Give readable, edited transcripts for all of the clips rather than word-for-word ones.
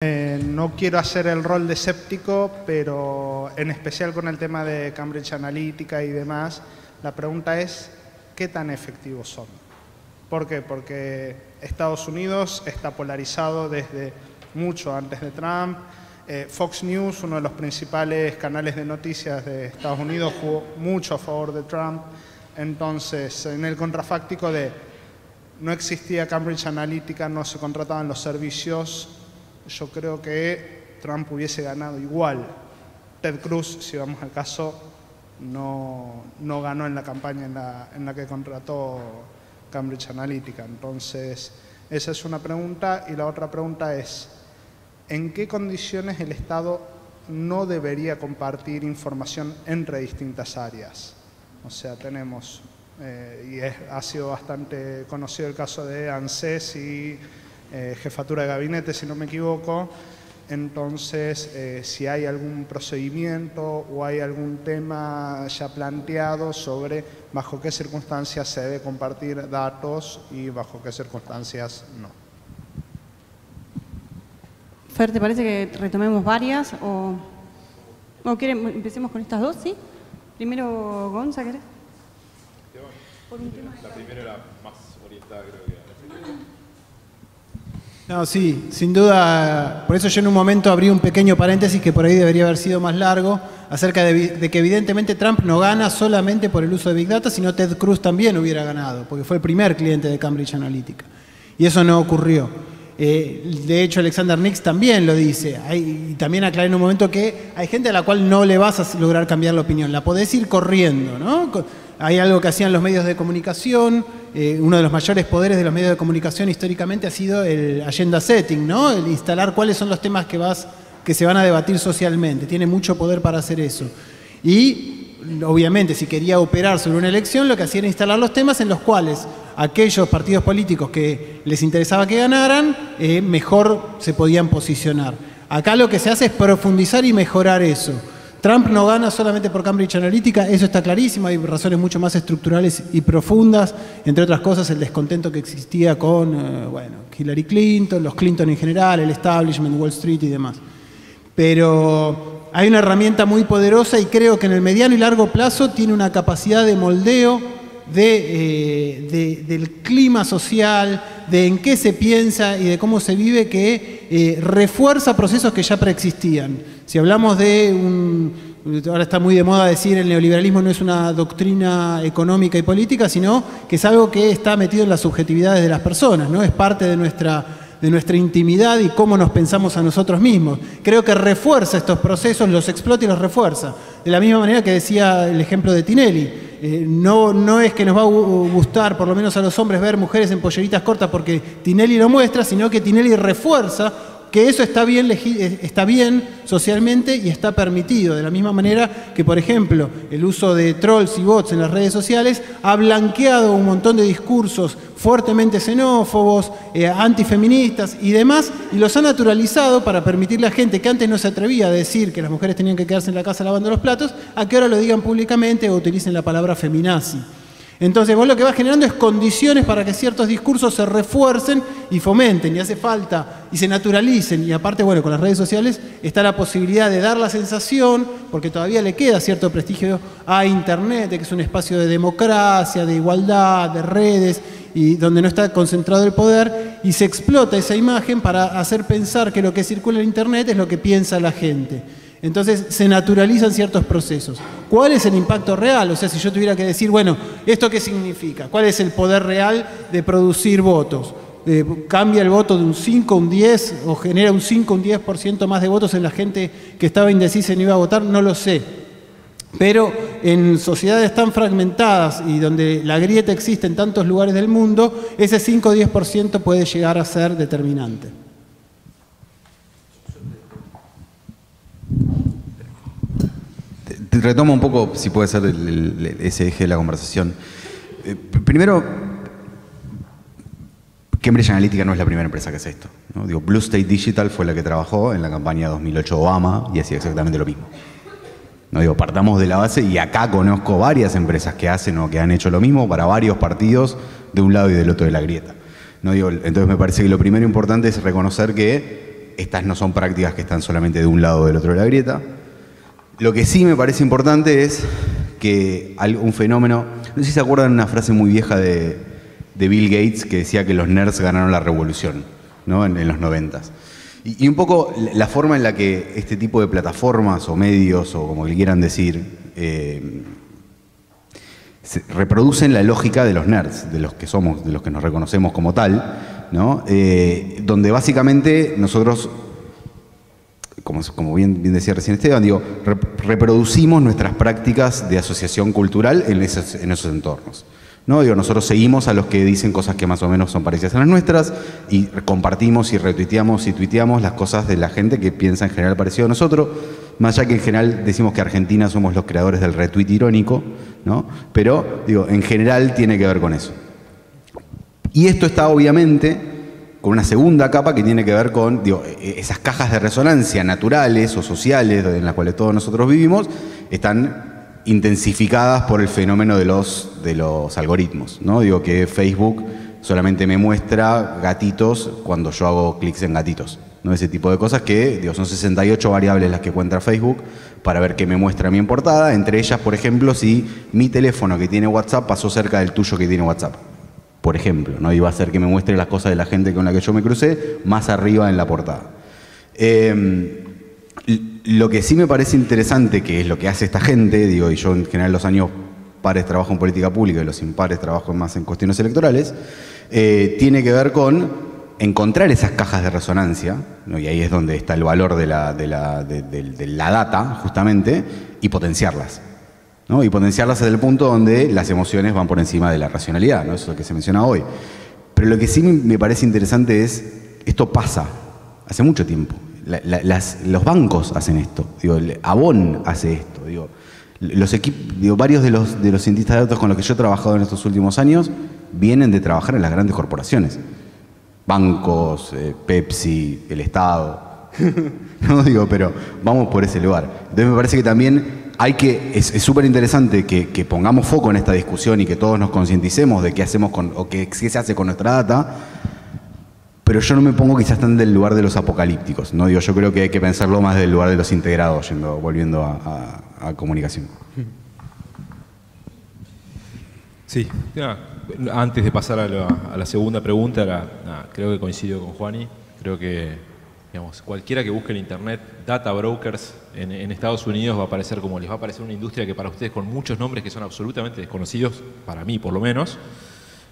No quiero hacer el rol de escéptico, pero en especial con el tema de Cambridge Analytica y demás, la pregunta es, ¿qué tan efectivos son? ¿Por qué? Porque Estados Unidos está polarizado desde mucho antes de Trump. Fox News, uno de los principales canales de noticias de Estados Unidos, jugó mucho a favor de Trump. Entonces, en el contrafáctico de no existía Cambridge Analytica, no se contrataban los servicios, yo creo que Trump hubiese ganado igual. Ted Cruz, si vamos al caso, no ganó en la campaña en la que contrató Cambridge Analytica. Entonces, esa es una pregunta. Y la otra pregunta es, ¿en qué condiciones el Estado no debería compartir información entre distintas áreas? O sea, tenemos, ha sido bastante conocido el caso de ANSES y Jefatura de Gabinete, si no me equivoco. Entonces, si hay algún procedimiento o hay algún tema ya planteado sobre bajo qué circunstancias se debe compartir datos y bajo qué circunstancias no. Fer, ¿te parece que retomemos varias o quieren, empecemos con estas dos, sí? Primero, Gonza, ¿querés? Por un tema. La primera era más orientada, creo que. No, sí, sin duda. Por eso yo en un momento abrí un pequeño paréntesis que por ahí debería haber sido más largo, acerca de que evidentemente Trump no gana solamente por el uso de Big Data, sino Ted Cruz también hubiera ganado, porque fue el primer cliente de Cambridge Analytica. Y eso no ocurrió. De hecho, Alexander Nix también lo dice. Y también aclaré en un momento que hay gente a la cual no le vas a lograr cambiar la opinión. La podés ir corriendo, ¿no? Hay algo que hacían los medios de comunicación. Uno de los mayores poderes de los medios de comunicación históricamente ha sido el agenda setting, ¿no? El instalar cuáles son los temas que se van a debatir socialmente. Tiene mucho poder para hacer eso. Y, obviamente, si quería operar sobre una elección, lo que hacía era instalar los temas en los cuales aquellos partidos políticos que les interesaba que ganaran, mejor se podían posicionar. Acá lo que se hace es profundizar y mejorar eso. Trump no gana solamente por Cambridge Analytica, eso está clarísimo, hay razones mucho más estructurales y profundas, entre otras cosas el descontento que existía con Hillary Clinton, los Clinton en general, el establishment, Wall Street y demás. Pero hay una herramienta muy poderosa y creo que en el mediano y largo plazo tiene una capacidad de moldeo del clima social, de en qué se piensa y de cómo se vive, que refuerza procesos que ya preexistían. Si hablamos ahora está muy de moda decir el neoliberalismo no es una doctrina económica y política, sino que es algo que está metido en las subjetividades de las personas, ¿no? Es parte de nuestra intimidad y cómo nos pensamos a nosotros mismos. Creo que refuerza estos procesos, los explota y los refuerza. De la misma manera que decía el ejemplo de Tinelli. No es que nos va a gustar, por lo menos a los hombres, ver mujeres en polleritas cortas porque Tinelli lo muestra, sino que Tinelli refuerza que eso está bien socialmente y está permitido. De la misma manera que, por ejemplo, el uso de trolls y bots en las redes sociales ha blanqueado un montón de discursos fuertemente xenófobos, antifeministas y demás, y los ha naturalizado para permitirle a gente que antes no se atrevía a decir que las mujeres tenían que quedarse en la casa lavando los platos, a que ahora lo digan públicamente o utilicen la palabra feminazi. Entonces vos lo que vas generando es condiciones para que ciertos discursos se refuercen y fomenten, y hace falta, y se naturalicen. Y aparte, bueno, con las redes sociales está la posibilidad de dar la sensación, porque todavía le queda cierto prestigio a Internet, de que es un espacio de democracia, de igualdad, de redes, y donde no está concentrado el poder, y se explota esa imagen para hacer pensar que lo que circula en Internet es lo que piensa la gente. Entonces se naturalizan ciertos procesos. ¿Cuál es el impacto real? O sea, si yo tuviera que decir, bueno, ¿esto qué significa? ¿Cuál es el poder real de producir votos? ¿Cambia el voto de un 5 a un 10 o genera un 5 o un 10% más de votos en la gente que estaba indecisa y no iba a votar? No lo sé. Pero en sociedades tan fragmentadas y donde la grieta existe en tantos lugares del mundo, ese 5 o 10% puede llegar a ser determinante. Retomo un poco, si puede ser, ese eje de la conversación. Primero, Cambridge Analytica no es la primera empresa que hace esto, ¿no? Digo, Blue State Digital fue la que trabajó en la campaña 2008 de Obama y hacía exactamente lo mismo. No digo, partamos de la base y acá conozco varias empresas que hacen o que han hecho lo mismo para varios partidos de un lado y del otro de la grieta. No digo, entonces me parece que lo primero importante es reconocer que estas no son prácticas que están solamente de un lado o del otro de la grieta. Lo que sí me parece importante es que un fenómeno, no sé si se acuerdan de una frase muy vieja de Bill Gates que decía que los nerds ganaron la revolución, ¿no? en los 90s. Y un poco la forma en la que este tipo de plataformas o medios, o como le quieran decir, reproducen la lógica de los nerds, de los que somos, de los que nos reconocemos como tal, ¿no? Donde básicamente nosotros, como bien decía recién Esteban, digo, reproducimos nuestras prácticas de asociación cultural en esos entornos, ¿no? Digo, nosotros seguimos a los que dicen cosas que más o menos son parecidas a las nuestras y compartimos y retuiteamos y tuiteamos las cosas de la gente que piensa en general parecido a nosotros, más allá que en general decimos que Argentina somos los creadores del retweet irónico, ¿no? Pero, digo, en general tiene que ver con eso. Y esto está obviamente con una segunda capa que tiene que ver con, digo, esas cajas de resonancia naturales o sociales en las cuales todos nosotros vivimos, están intensificadas por el fenómeno de los algoritmos, ¿no? Digo que Facebook solamente me muestra gatitos cuando yo hago clics en gatitos, ¿no? Ese tipo de cosas que, digo, son 68 variables las que cuenta Facebook para ver qué me muestra mi en portada, entre ellas, por ejemplo, si mi teléfono que tiene WhatsApp pasó cerca del tuyo que tiene WhatsApp, por ejemplo, ¿no? Y va a hacer que me muestre las cosas de la gente con la que yo me crucé más arriba en la portada. Lo que sí me parece interesante, que es lo que hace esta gente, digo, y yo en general los años pares trabajo en política pública y los impares trabajo más en cuestiones electorales, tiene que ver con encontrar esas cajas de resonancia, ¿no? Y ahí es donde está el valor de la data, justamente, y potenciarlas, ¿no? Y potenciarlas desde el punto donde las emociones van por encima de la racionalidad, ¿no? Eso es lo que se menciona hoy. Pero lo que sí me parece interesante es, esto pasa hace mucho tiempo. Los bancos hacen esto, digo, Avon hace esto, digo, varios de los cientistas de datos con los que yo he trabajado en estos últimos años vienen de trabajar en las grandes corporaciones, bancos, Pepsi, el Estado, no digo, pero vamos por ese lugar. Entonces me parece que también es súper interesante que pongamos foco en esta discusión y que todos nos concienticemos de qué hacemos qué se hace con nuestra data. Pero yo no me pongo quizás tan del lugar de los apocalípticos, ¿no? Digo, yo creo que hay que pensarlo más del lugar de los integrados, volviendo a comunicación. Sí, antes de pasar a la segunda pregunta, creo que coincido con Juani. Creo que, digamos, cualquiera que busque en Internet data brokers en Estados Unidos va a aparecer como les va a aparecer una industria que para ustedes con muchos nombres que son absolutamente desconocidos, para mí por lo menos,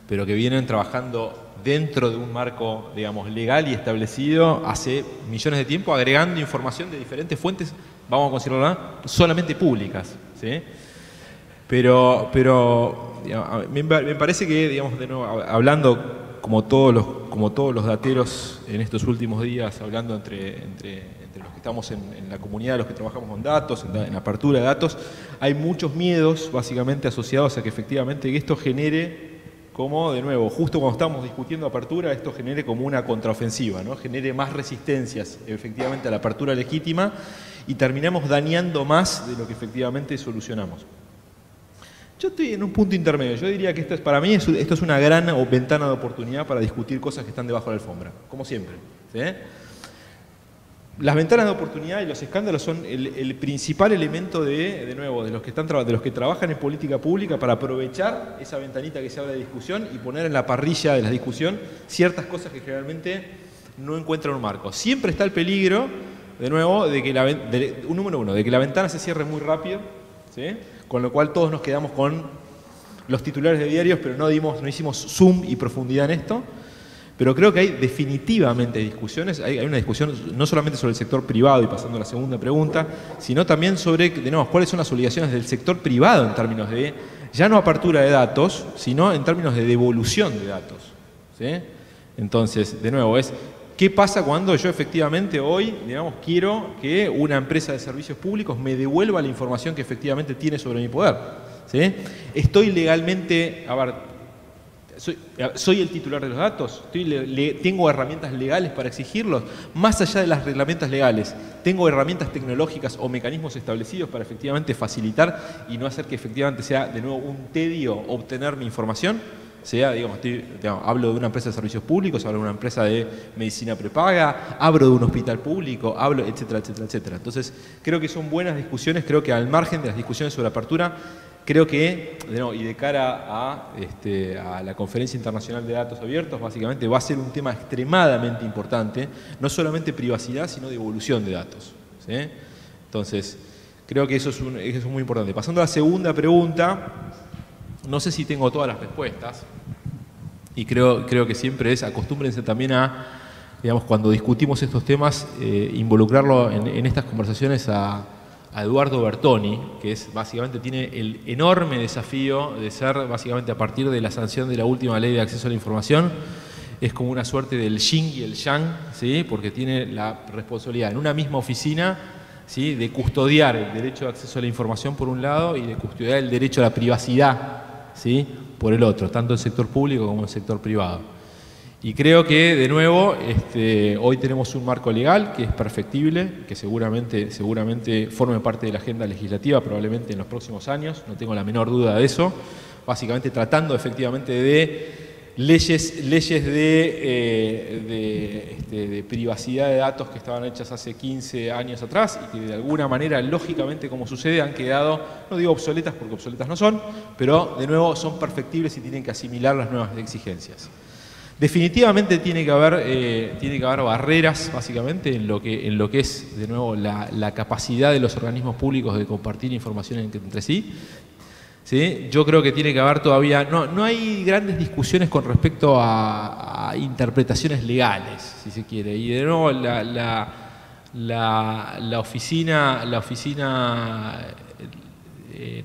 pero que vienen trabajando dentro de un marco, digamos, legal y establecido hace millones de tiempo, agregando información de diferentes fuentes, vamos a considerarla, solamente públicas, ¿sí? Pero digamos, me parece que, digamos, de nuevo, hablando como todos los dateros en estos últimos días, hablando entre los que estamos en la comunidad, los que trabajamos con datos, en apertura de datos, hay muchos miedos básicamente asociados a que efectivamente esto genere como, de nuevo, justo cuando estamos discutiendo apertura, esto genere como una contraofensiva, ¿no? Genere más resistencias efectivamente a la apertura legítima y terminamos dañando más de lo que efectivamente solucionamos. Yo estoy en un punto intermedio. Yo diría que para mí esto es una gran ventana de oportunidad para discutir cosas que están debajo de la alfombra, como siempre, ¿sí? Las ventanas de oportunidad y los escándalos son el principal elemento de nuevo, de los que trabajan en política pública para aprovechar esa ventanita que se abre de discusión y poner en la parrilla de la discusión ciertas cosas que generalmente no encuentran un marco. Siempre está el peligro, de nuevo, de que de que la ventana se cierre muy rápido, ¿sí? Con lo cual todos nos quedamos con los titulares de diarios, pero no hicimos zoom y profundidad en esto. Pero creo que hay definitivamente discusiones, hay una discusión no solamente sobre el sector privado, y pasando a la segunda pregunta, sino también sobre, de nuevo, cuáles son las obligaciones del sector privado en términos de, ya no apertura de datos, sino en términos de devolución de datos, ¿sí? Entonces, de nuevo, ¿qué pasa cuando yo efectivamente hoy, digamos, quiero que una empresa de servicios públicos me devuelva la información que efectivamente tiene sobre mi poder, ¿sí? Estoy legalmente, ¿soy el titular de los datos? ¿Tengo herramientas legales para exigirlos? Más allá de las herramientas legales, ¿tengo herramientas tecnológicas o mecanismos establecidos para efectivamente facilitar y no hacer que efectivamente sea de nuevo un tedio obtener mi información? sea, digamos, hablo de una empresa de servicios públicos, hablo de una empresa de medicina prepaga, hablo de un hospital público, hablo, etcétera, etcétera, etcétera. Entonces, creo que son buenas discusiones, creo que al margen de las discusiones sobre apertura, creo que, y de cara a la Conferencia Internacional de Datos Abiertos, básicamente va a ser un tema extremadamente importante, no solamente privacidad, sino devolución de datos, ¿sí? Entonces, creo que eso es muy importante. Pasando a la segunda pregunta, no sé si tengo todas las respuestas, y creo que siempre acostúmbrense también a, digamos, cuando discutimos estos temas, involucrarlo en estas conversaciones a Eduardo Bertoni, que básicamente tiene el enorme desafío de ser, básicamente a partir de la sanción de la última ley de acceso a la información, es como una suerte del yin y el yang, ¿sí? Porque tiene la responsabilidad en una misma oficina, ¿sí?, de custodiar el derecho de acceso a la información por un lado y de custodiar el derecho a la privacidad, ¿sí?, por el otro, tanto en el sector público como en el sector privado. Y creo que, de nuevo, hoy tenemos un marco legal que es perfectible, que seguramente forme parte de la agenda legislativa probablemente en los próximos años, no tengo la menor duda de eso, básicamente tratando efectivamente de leyes de privacidad de datos que estaban hechas hace 15 años atrás y que de alguna manera, lógicamente, como sucede, han quedado, no digo obsoletas porque obsoletas no son, pero de nuevo son perfectibles y tienen que asimilar las nuevas exigencias. Definitivamente tiene que haber barreras, básicamente, en lo que es, de nuevo, la capacidad de los organismos públicos de compartir información entre sí. ¿Sí? Yo creo que tiene que haber todavía, no hay grandes discusiones con respecto a interpretaciones legales, si se quiere, y de nuevo la Oficina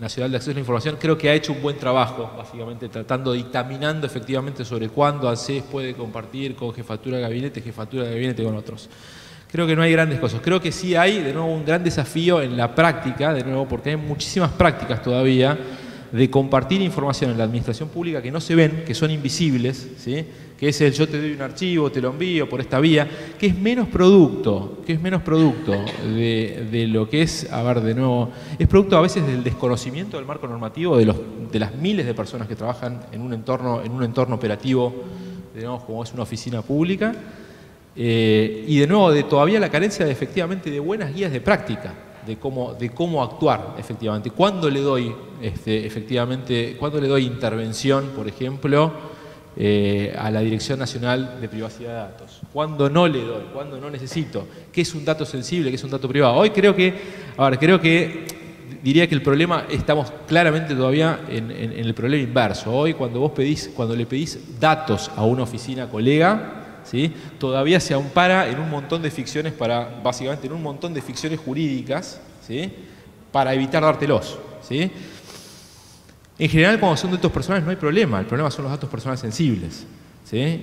Nacional de Acceso a la Información creo que ha hecho un buen trabajo, básicamente dictaminando efectivamente sobre cuándo ANSES puede compartir con jefatura de gabinete con otros. Creo que no hay grandes cosas. Creo que sí hay, de nuevo, un gran desafío en la práctica, de nuevo, porque hay muchísimas prácticas todavía de compartir información en la administración pública que no se ven, que son invisibles, ¿sí?, que es el yo te doy un archivo, te lo envío por esta vía, que es menos producto de lo que es, a ver, de nuevo, es producto a veces del desconocimiento del marco normativo de las miles de personas que trabajan en un entorno operativo, digamos, como es una oficina pública, y de nuevo, de todavía la carencia efectivamente de buenas guías de práctica, de cómo actuar efectivamente. ¿Cuándo le doy intervención, por ejemplo, a la Dirección Nacional de Privacidad de Datos? ¿Cuándo no le doy? ¿Cuándo no necesito? ¿Qué es un dato sensible? ¿Qué es un dato privado? Hoy creo que diría que el problema, estamos claramente todavía en el problema inverso. Hoy cuando le pedís datos a una oficina colega, ¿sí?, todavía se ampara en un montón de ficciones jurídicas, ¿sí?, para evitar dártelos, ¿sí? En general, cuando son datos personales no hay problema, el problema son los datos personales sensibles, ¿sí?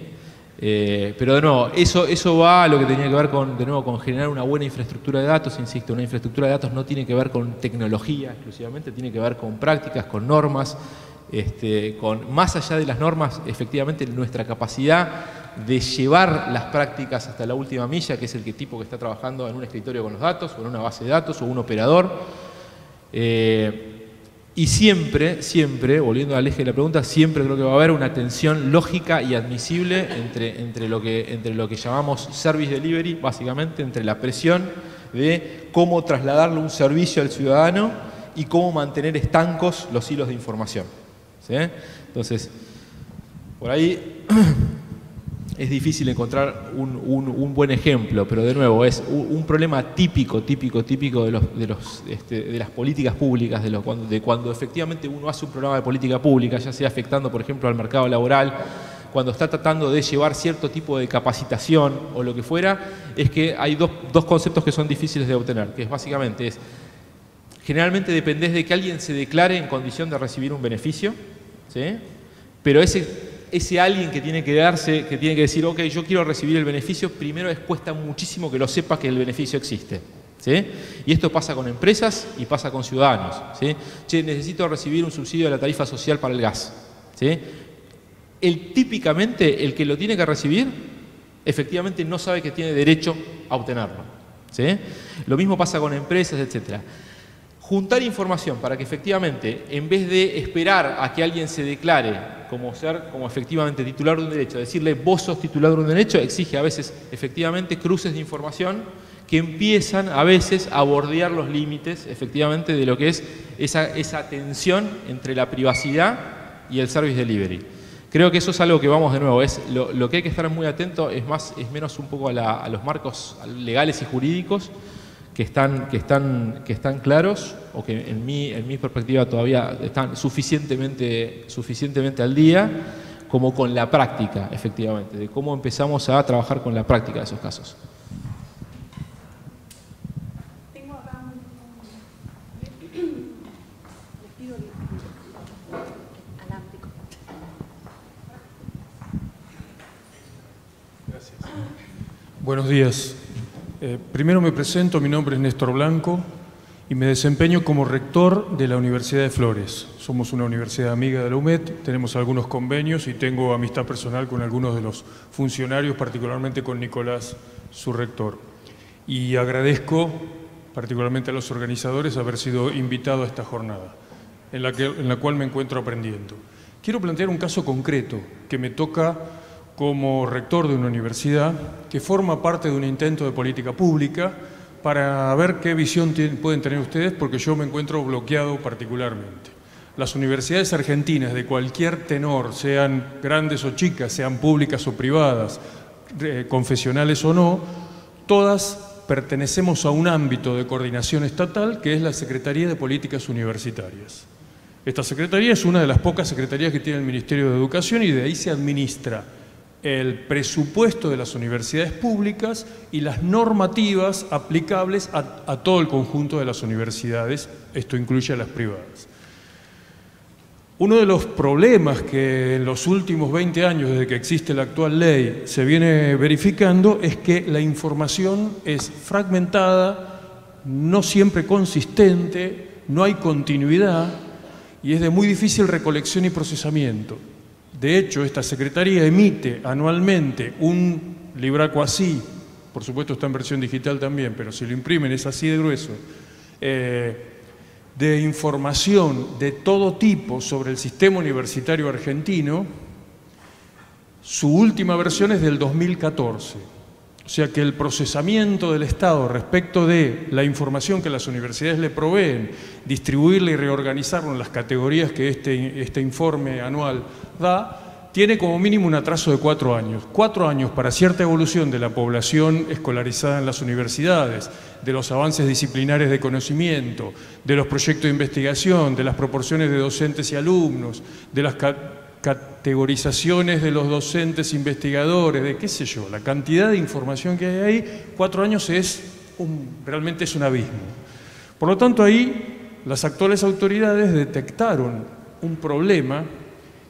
Pero de nuevo, eso va a lo que tenía que ver con generar una buena infraestructura de datos. Insisto, una infraestructura de datos no tiene que ver con tecnología exclusivamente, tiene que ver con prácticas, con normas, más allá de las normas, efectivamente nuestra capacidad de llevar las prácticas hasta la última milla, que es el tipo que está trabajando en un escritorio con los datos, o en una base de datos, o un operador. Y siempre, volviendo al eje de la pregunta, siempre creo que va a haber una tensión lógica y admisible entre lo que llamamos service delivery, básicamente, entre la presión de cómo trasladarle un servicio al ciudadano y cómo mantener estancos los hilos de información, ¿sí? Entonces, por ahí es difícil encontrar un buen ejemplo, pero de nuevo es un problema típico de las políticas públicas, de cuando efectivamente uno hace un programa de política pública, ya sea afectando, por ejemplo, al mercado laboral, cuando está tratando de llevar cierto tipo de capacitación o lo que fuera, es que hay dos conceptos que son difíciles de obtener, que es básicamente generalmente dependés de que alguien se declare en condición de recibir un beneficio, ¿sí?, pero ese alguien que tiene que decir, ok, yo quiero recibir el beneficio, primero cuesta muchísimo que lo sepa que el beneficio existe, ¿sí? Y esto pasa con empresas y pasa con ciudadanos, ¿sí? Che, necesito recibir un subsidio de la tarifa social para el gas, ¿sí? Típicamente, el que lo tiene que recibir, efectivamente no sabe que tiene derecho a obtenerlo, ¿sí? Lo mismo pasa con empresas, etcétera. juntar información para que efectivamente, en vez de esperar a que alguien se declare como efectivamente titular de un derecho, decirle vos sos titular de un derecho, exige a veces efectivamente cruces de información que empiezan a veces a bordear los límites efectivamente de lo que es esa tensión entre la privacidad y el service delivery. Creo que eso es algo que vamos de nuevo, es lo que hay que estar muy atento, es menos un poco a los marcos legales y jurídicos que están claros o que en mi perspectiva todavía están suficientemente al día, como con la práctica, efectivamente, de cómo empezamos a trabajar con la práctica de esos casos. Tengo acá les pido el alámbrico. Gracias. Buenos días. Primero me presento, mi nombre es Néstor Blanco y me desempeño como rector de la Universidad de Flores. Somos una universidad amiga de la UMED, tenemos algunos convenios y tengo amistad personal con algunos de los funcionarios, particularmente con Nicolás, su rector. Y agradezco particularmente a los organizadores haber sido invitado a esta jornada, en la cual me encuentro aprendiendo. Quiero plantear un caso concreto que me toca como rector de una universidad que forma parte de un intento de política pública para ver qué visión pueden tener ustedes, porque yo me encuentro bloqueado particularmente. Las universidades argentinas de cualquier tenor, sean grandes o chicas, sean públicas o privadas, confesionales o no, todas pertenecemos a un ámbito de coordinación estatal que es la Secretaría de Políticas Universitarias. Esta secretaría es una de las pocas secretarías que tiene el Ministerio de Educación y de ahí se administra el presupuesto de las universidades públicas y las normativas aplicables a todo el conjunto de las universidades, esto incluye a las privadas. Uno de los problemas que en los últimos 20 años, desde que existe la actual ley, se viene verificando es que la información es fragmentada, no siempre consistente, no hay continuidad y es de muy difícil recolección y procesamiento. De hecho, esta Secretaría emite anualmente un libraco así, por supuesto está en versión digital también, pero si lo imprimen es así de grueso, de información de todo tipo sobre el sistema universitario argentino. Su última versión es del 2014. O sea que el procesamiento del Estado respecto de la información que las universidades le proveen, distribuirla y reorganizarla en las categorías que este informe anual da, tiene como mínimo un atraso de 4 años. 4 años para cierta evolución de la población escolarizada en las universidades, de los avances disciplinares de conocimiento, de los proyectos de investigación, de las proporciones de docentes y alumnos, de las categorizaciones de los docentes investigadores, de qué sé yo, la cantidad de información que hay ahí. 4 años realmente es un abismo. Por lo tanto, ahí las actuales autoridades detectaron un problema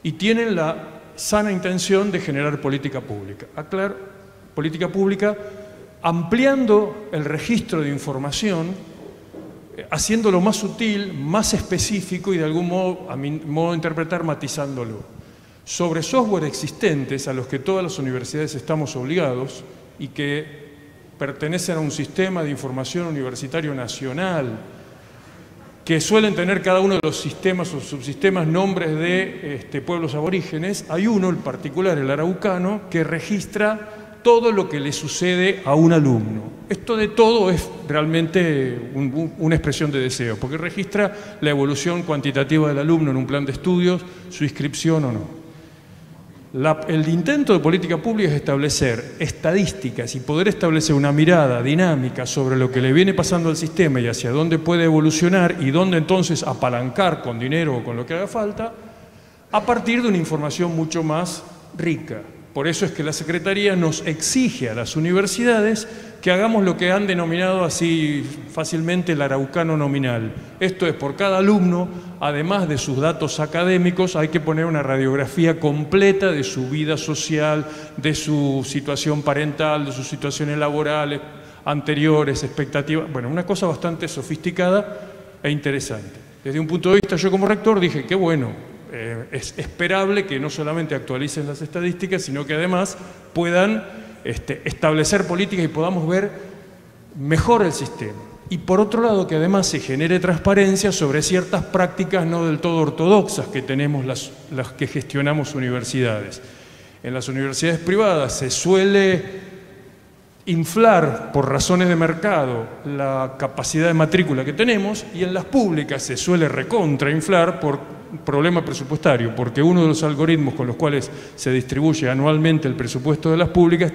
y tienen la sana intención de generar política pública. Política pública ampliando el registro de información, haciéndolo más sutil, más específico y de algún modo, a mi modo de interpretar, matizándolo. Sobre software existentes a los que todas las universidades estamos obligados y que pertenecen a un sistema de información universitario nacional, que suelen tener cada uno de los sistemas o subsistemas nombres de pueblos aborígenes. Hay uno, el particular, el araucano, que registra todo lo que le sucede a un alumno. Esto de todo es realmente una expresión de deseo, porque registra la evolución cuantitativa del alumno en un plan de estudios, su inscripción o no. El intento de política pública es establecer estadísticas y poder establecer una mirada dinámica sobre lo que le viene pasando al sistema y hacia dónde puede evolucionar y dónde entonces apalancar con dinero o con lo que haga falta, a partir de una información mucho más rica. Por eso es que la Secretaría nos exige a las universidades que hagamos lo que han denominado así fácilmente el araucano nominal. Esto es, por cada alumno, además de sus datos académicos, hay que poner una radiografía completa de su vida social, de su situación parental, de sus situaciones laborales, anteriores, expectativas. Bueno, una cosa bastante sofisticada e interesante. Desde un punto de vista, yo como rector dije, qué bueno. Es esperable que no solamente actualicen las estadísticas, sino que además puedan establecer políticas y podamos ver mejor el sistema. y por otro lado que además se genere transparencia sobre ciertas prácticas no del todo ortodoxas que tenemos las que gestionamos universidades. En las universidades privadas se suele inflar por razones de mercado la capacidad de matrícula que tenemos, y en las públicas se suele recontrainflar por problema presupuestario, porque uno de los algoritmos con los cuales se distribuye anualmente el presupuesto de las públicas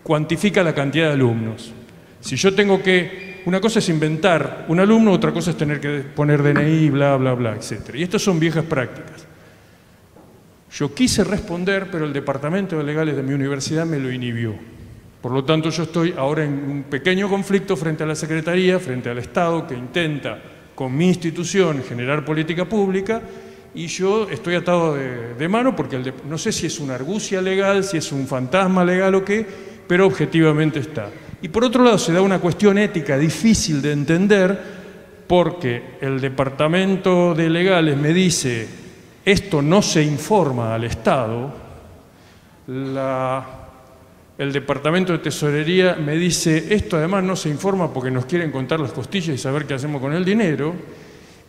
cuantifica la cantidad de alumnos. Si yo tengo que... Una cosa es inventar un alumno, otra cosa es tener que poner DNI, bla, bla, bla, etc. Y estas son viejas prácticas. Yo quise responder, pero el departamento de legales de mi universidad me lo inhibió. Por lo tanto, yo estoy ahora en un pequeño conflicto frente a la Secretaría, frente al Estado, que intenta, con mi institución, generar política pública, y yo estoy atado de mano porque no sé si es una argucia legal, si es un fantasma legal o qué, pero objetivamente está. Y por otro lado se da una cuestión ética difícil de entender, porque el departamento de legales me dice esto no se informa al Estado, el departamento de tesorería me dice esto además no se informa porque nos quieren contar las costillas y saber qué hacemos con el dinero,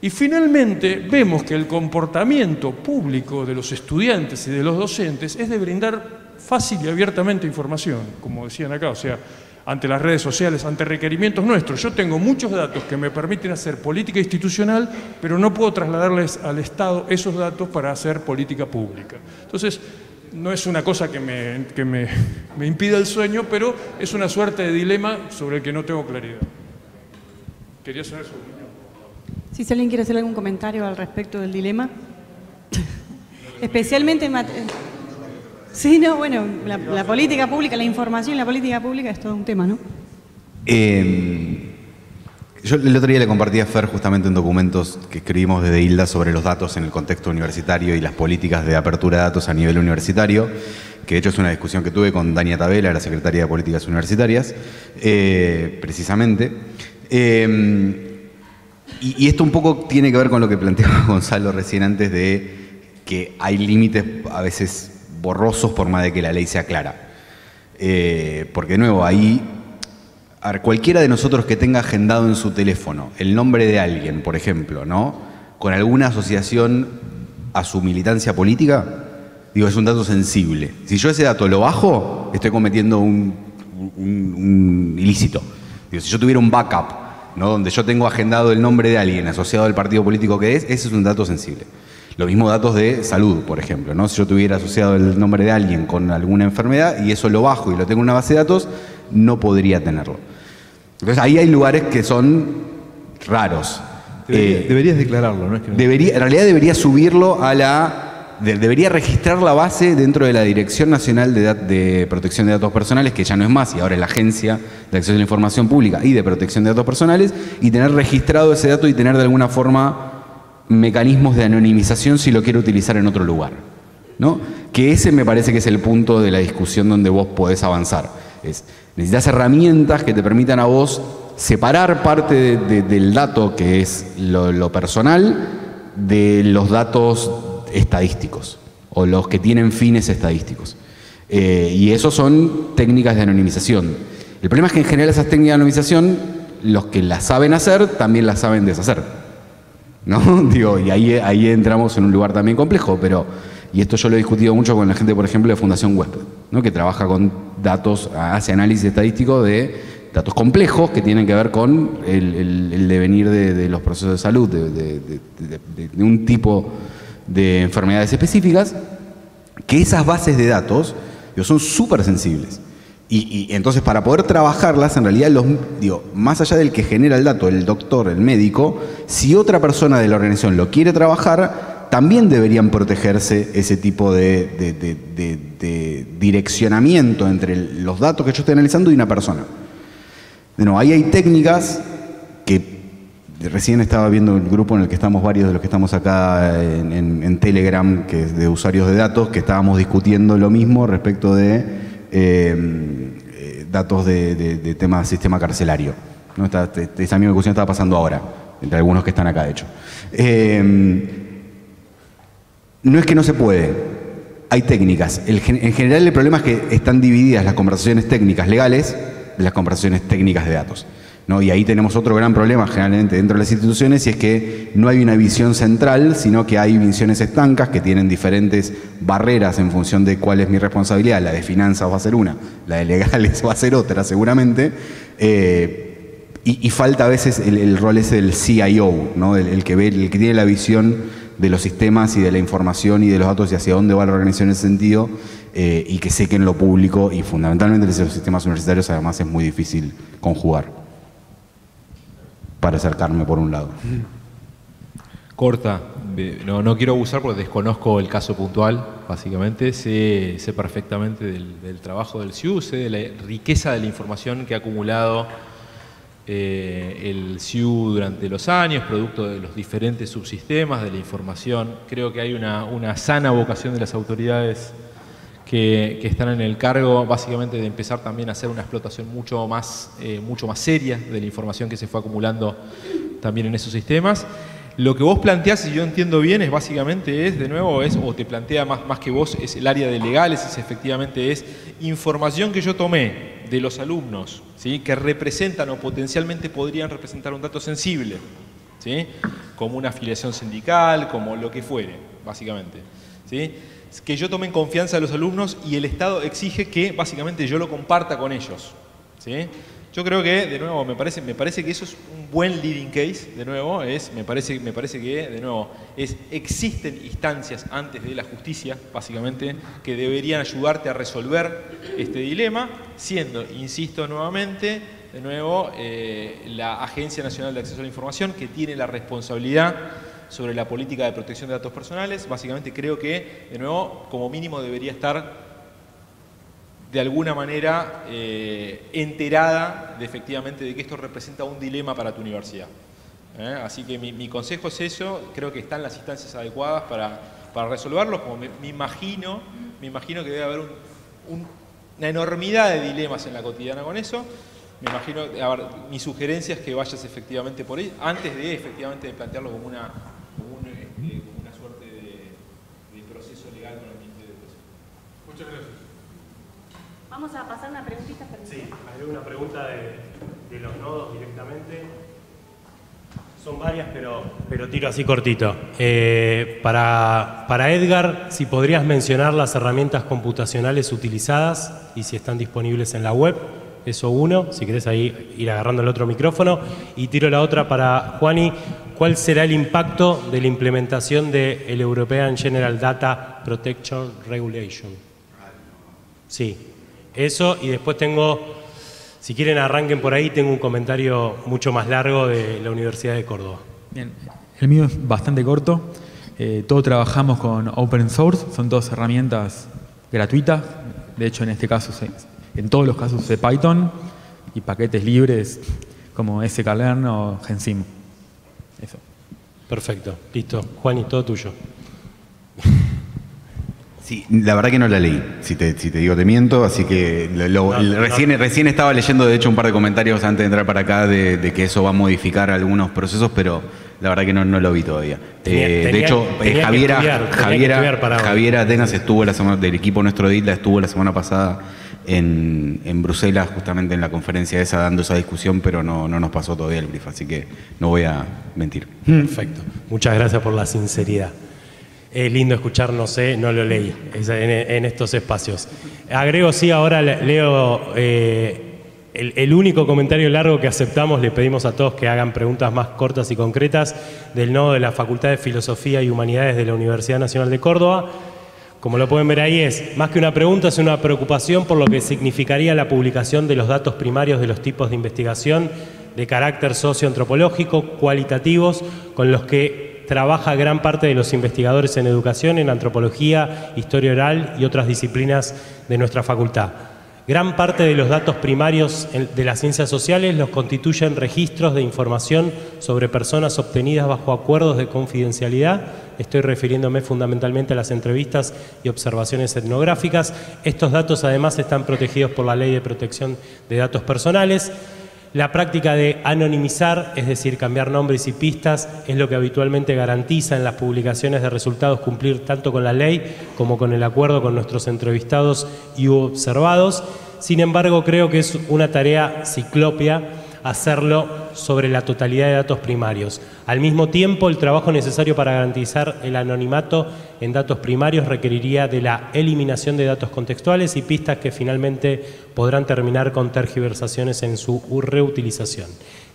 y finalmente vemos que el comportamiento público de los estudiantes y de los docentes es de brindar fácil y abiertamente información, como decían acá, o sea, ante las redes sociales, ante requerimientos nuestros. Yo tengo muchos datos que me permiten hacer política institucional, pero no puedo trasladarles al Estado esos datos para hacer política pública. Entonces, no es una cosa que me impida el sueño, pero es una suerte de dilema sobre el que no tengo claridad. Quería saber su opinión. Si alguien quiere hacer algún comentario al respecto del dilema. Especialmente en sí, no, bueno, la política pública, la información en la política pública es todo un tema, ¿no? Yo el otro día le compartí a Fer justamente en documentos que escribimos desde ILDA sobre los datos en el contexto universitario y las políticas de apertura de datos a nivel universitario, que de hecho es una discusión que tuve con Dania Tabela, la Secretaria de Políticas Universitarias, precisamente. Y esto un poco tiene que ver con lo que planteaba Gonzalo recién antes, de que hay límites a veces borrosos por más de que la ley sea clara. Porque de nuevo, ahí, a ver, cualquiera de nosotros que tenga agendado en su teléfono el nombre de alguien, por ejemplo, ¿no?, con alguna asociación a su militancia política, digo, es un dato sensible. Si yo ese dato lo bajo, estoy cometiendo un ilícito. Digo, si yo tuviera un backup, ¿no?, donde yo tengo agendado el nombre de alguien asociado al partido político que es, ese es un dato sensible. Lo mismo datos de salud, por ejemplo, ¿no? Si yo tuviera asociado el nombre de alguien con alguna enfermedad y eso lo bajo y lo tengo en una base de datos, no podría tenerlo. Entonces ahí hay lugares que son raros. Deberías declararlo, ¿no? Es que no. En realidad debería subirlo debería registrar la base dentro de la Dirección Nacional de Protección de Datos Personales, que ya no es más, y ahora es la Agencia de Acceso a la Información Pública y de Protección de Datos Personales, y tener registrado ese dato y tener de alguna forma mecanismos de anonimización si lo quiero utilizar en otro lugar, ¿no? Que ese me parece que es el punto de la discusión donde vos podés avanzar. Necesitas herramientas que te permitan a vos separar parte del dato que es lo personal de los datos estadísticos o los que tienen fines estadísticos. Y eso son técnicas de anonimización. El problema es que en general esas técnicas de anonimización, los que las saben hacer también las saben deshacer, ¿no? Digo, y ahí entramos en un lugar también complejo, y esto yo lo he discutido mucho con la gente, por ejemplo, de Fundación Huésped, ¿no?, que trabaja con datos, hace análisis estadístico de datos complejos que tienen que ver con el devenir de los procesos de salud, de un tipo de enfermedades específicas, que esas bases de datos son súper sensibles. Y entonces para poder trabajarlas, en realidad, más allá del que genera el dato, el doctor, el médico, si otra persona de la organización lo quiere trabajar, también deberían protegerse ese tipo de direccionamiento entre los datos que yo estoy analizando y una persona. Bueno, ahí hay técnicas que recién estaba viendo el grupo en el que estamos varios de los que estamos acá en Telegram, que es de usuarios de datos, que estábamos discutiendo lo mismo respecto de datos de tema sistema carcelario, ¿no? Esa misma discusión estaba pasando ahora, entre algunos que están acá, de hecho. No es que no se puede, hay técnicas. En general el problema es que están divididas las conversaciones técnicas legales de las conversaciones técnicas de datos. ¿no? Y ahí tenemos otro gran problema generalmente dentro de las instituciones, y es que no hay una visión central, sino que hay visiones estancas que tienen diferentes barreras en función de cuál es mi responsabilidad. La de finanzas va a ser una, la de legales va a ser otra seguramente, y falta a veces el rol ese del CIO, ¿no? El que tiene la visión de los sistemas y de la información y de los datos y hacia dónde va la organización en ese sentido, y que sé que en lo público y fundamentalmente en los sistemas universitarios además es muy difícil conjugar para acercarme por un lado. Corta, no quiero abusar porque desconozco el caso puntual, básicamente, sé perfectamente del trabajo del CIU, sé de la riqueza de la información que ha acumulado el CIU durante los años, producto de los diferentes subsistemas de la información. Creo que hay una sana vocación de las autoridades que están en el cargo, básicamente, de empezar también a hacer una explotación mucho más seria de la información que se fue acumulando también en esos sistemas. Lo que vos planteás, si yo entiendo bien, es básicamente o te plantea más que vos, es el área de legales, efectivamente es información que yo tomé de los alumnos, ¿sí? Que representan o potencialmente podrían representar un dato sensible, ¿sí? Como una afiliación sindical, como lo que fuere, básicamente, ¿sí? Que yo tome en confianza a los alumnos y el Estado exige que básicamente yo lo comparta con ellos, ¿sí? Yo creo que, de nuevo, me parece que eso es un buen leading case, de nuevo, me parece que, de nuevo, existen instancias antes de la justicia, básicamente, que deberían ayudarte a resolver este dilema, siendo, insisto nuevamente, de nuevo, la Agencia Nacional de Acceso a la Información, que tiene la responsabilidad sobre la política de protección de datos personales. Básicamente creo que, de nuevo, como mínimo debería estar de alguna manera enterada efectivamente de que esto representa un dilema para tu universidad. Así que mi consejo es eso, creo que están las instancias adecuadas para resolverlo, como me imagino que debe haber una enormidad de dilemas en la cotidiana con eso. Me imagino, mi sugerencia es que vayas efectivamente por ahí, antes de efectivamente plantearlo como una suerte de proceso legal con el Ministerio de Educación. Muchas gracias. Vamos a pasar una preguntita. Sí, hay una pregunta de los nodos directamente. Son varias, pero tiro así cortito. Para Edgar, si podrías mencionar las herramientas computacionales utilizadas y si están disponibles en la web. Eso uno, si querés ahí ir agarrando el otro micrófono. Y tiro la otra para Juani. ¿Cuál será el impacto de la implementación del European General Data Protection Regulation? Sí. Eso, y después tengo, si quieren arranquen por ahí, tengo un comentario mucho más largo de la Universidad de Córdoba. Bien, el mío es bastante corto. Todos trabajamos con open source, son todas herramientas gratuitas. De hecho, en este caso, en todos los casos de Python y paquetes libres como sklearn o Gensim. Eso. Perfecto, listo. Juani, todo tuyo. Sí, la verdad que no la leí, si te digo te miento, así que recién estaba leyendo de hecho un par de comentarios antes de entrar para acá de que eso va a modificar algunos procesos, pero la verdad que no lo vi todavía. De hecho, Javiera Atenas estuvo del equipo nuestro de ITLA, estuvo la semana pasada en Bruselas, justamente en la conferencia esa, dando esa discusión, pero no nos pasó todavía el brief, así que no voy a mentir. Perfecto, muchas gracias por la sinceridad. Es lindo escuchar, no sé, no lo leí en estos espacios. Agrego, sí, ahora leo el único comentario largo que aceptamos. Le pedimos a todos que hagan preguntas más cortas y concretas del nodo de la Facultad de Filosofía y Humanidades de la Universidad Nacional de Córdoba. Como lo pueden ver ahí, es más que una pregunta, es una preocupación por lo que significaría la publicación de los datos primarios de los tipos de investigación de carácter socioantropológico, cualitativos, con los que trabaja gran parte de los investigadores en educación, en antropología, historia oral y otras disciplinas de nuestra facultad. Gran parte de los datos primarios de las ciencias sociales los constituyen registros de información sobre personas obtenidas bajo acuerdos de confidencialidad. Estoy refiriéndome fundamentalmente a las entrevistas y observaciones etnográficas. Estos datos además están protegidos por la Ley de Protección de Datos Personales. La práctica de anonimizar, es decir, cambiar nombres y pistas, es lo que habitualmente garantiza en las publicaciones de resultados cumplir tanto con la ley como con el acuerdo con nuestros entrevistados y observados. Sin embargo, creo que es una tarea ciclópea hacerlo sobre la totalidad de datos primarios. Al mismo tiempo, el trabajo necesario para garantizar el anonimato en datos primarios requeriría de la eliminación de datos contextuales y pistas que finalmente podrán terminar con tergiversaciones en su reutilización.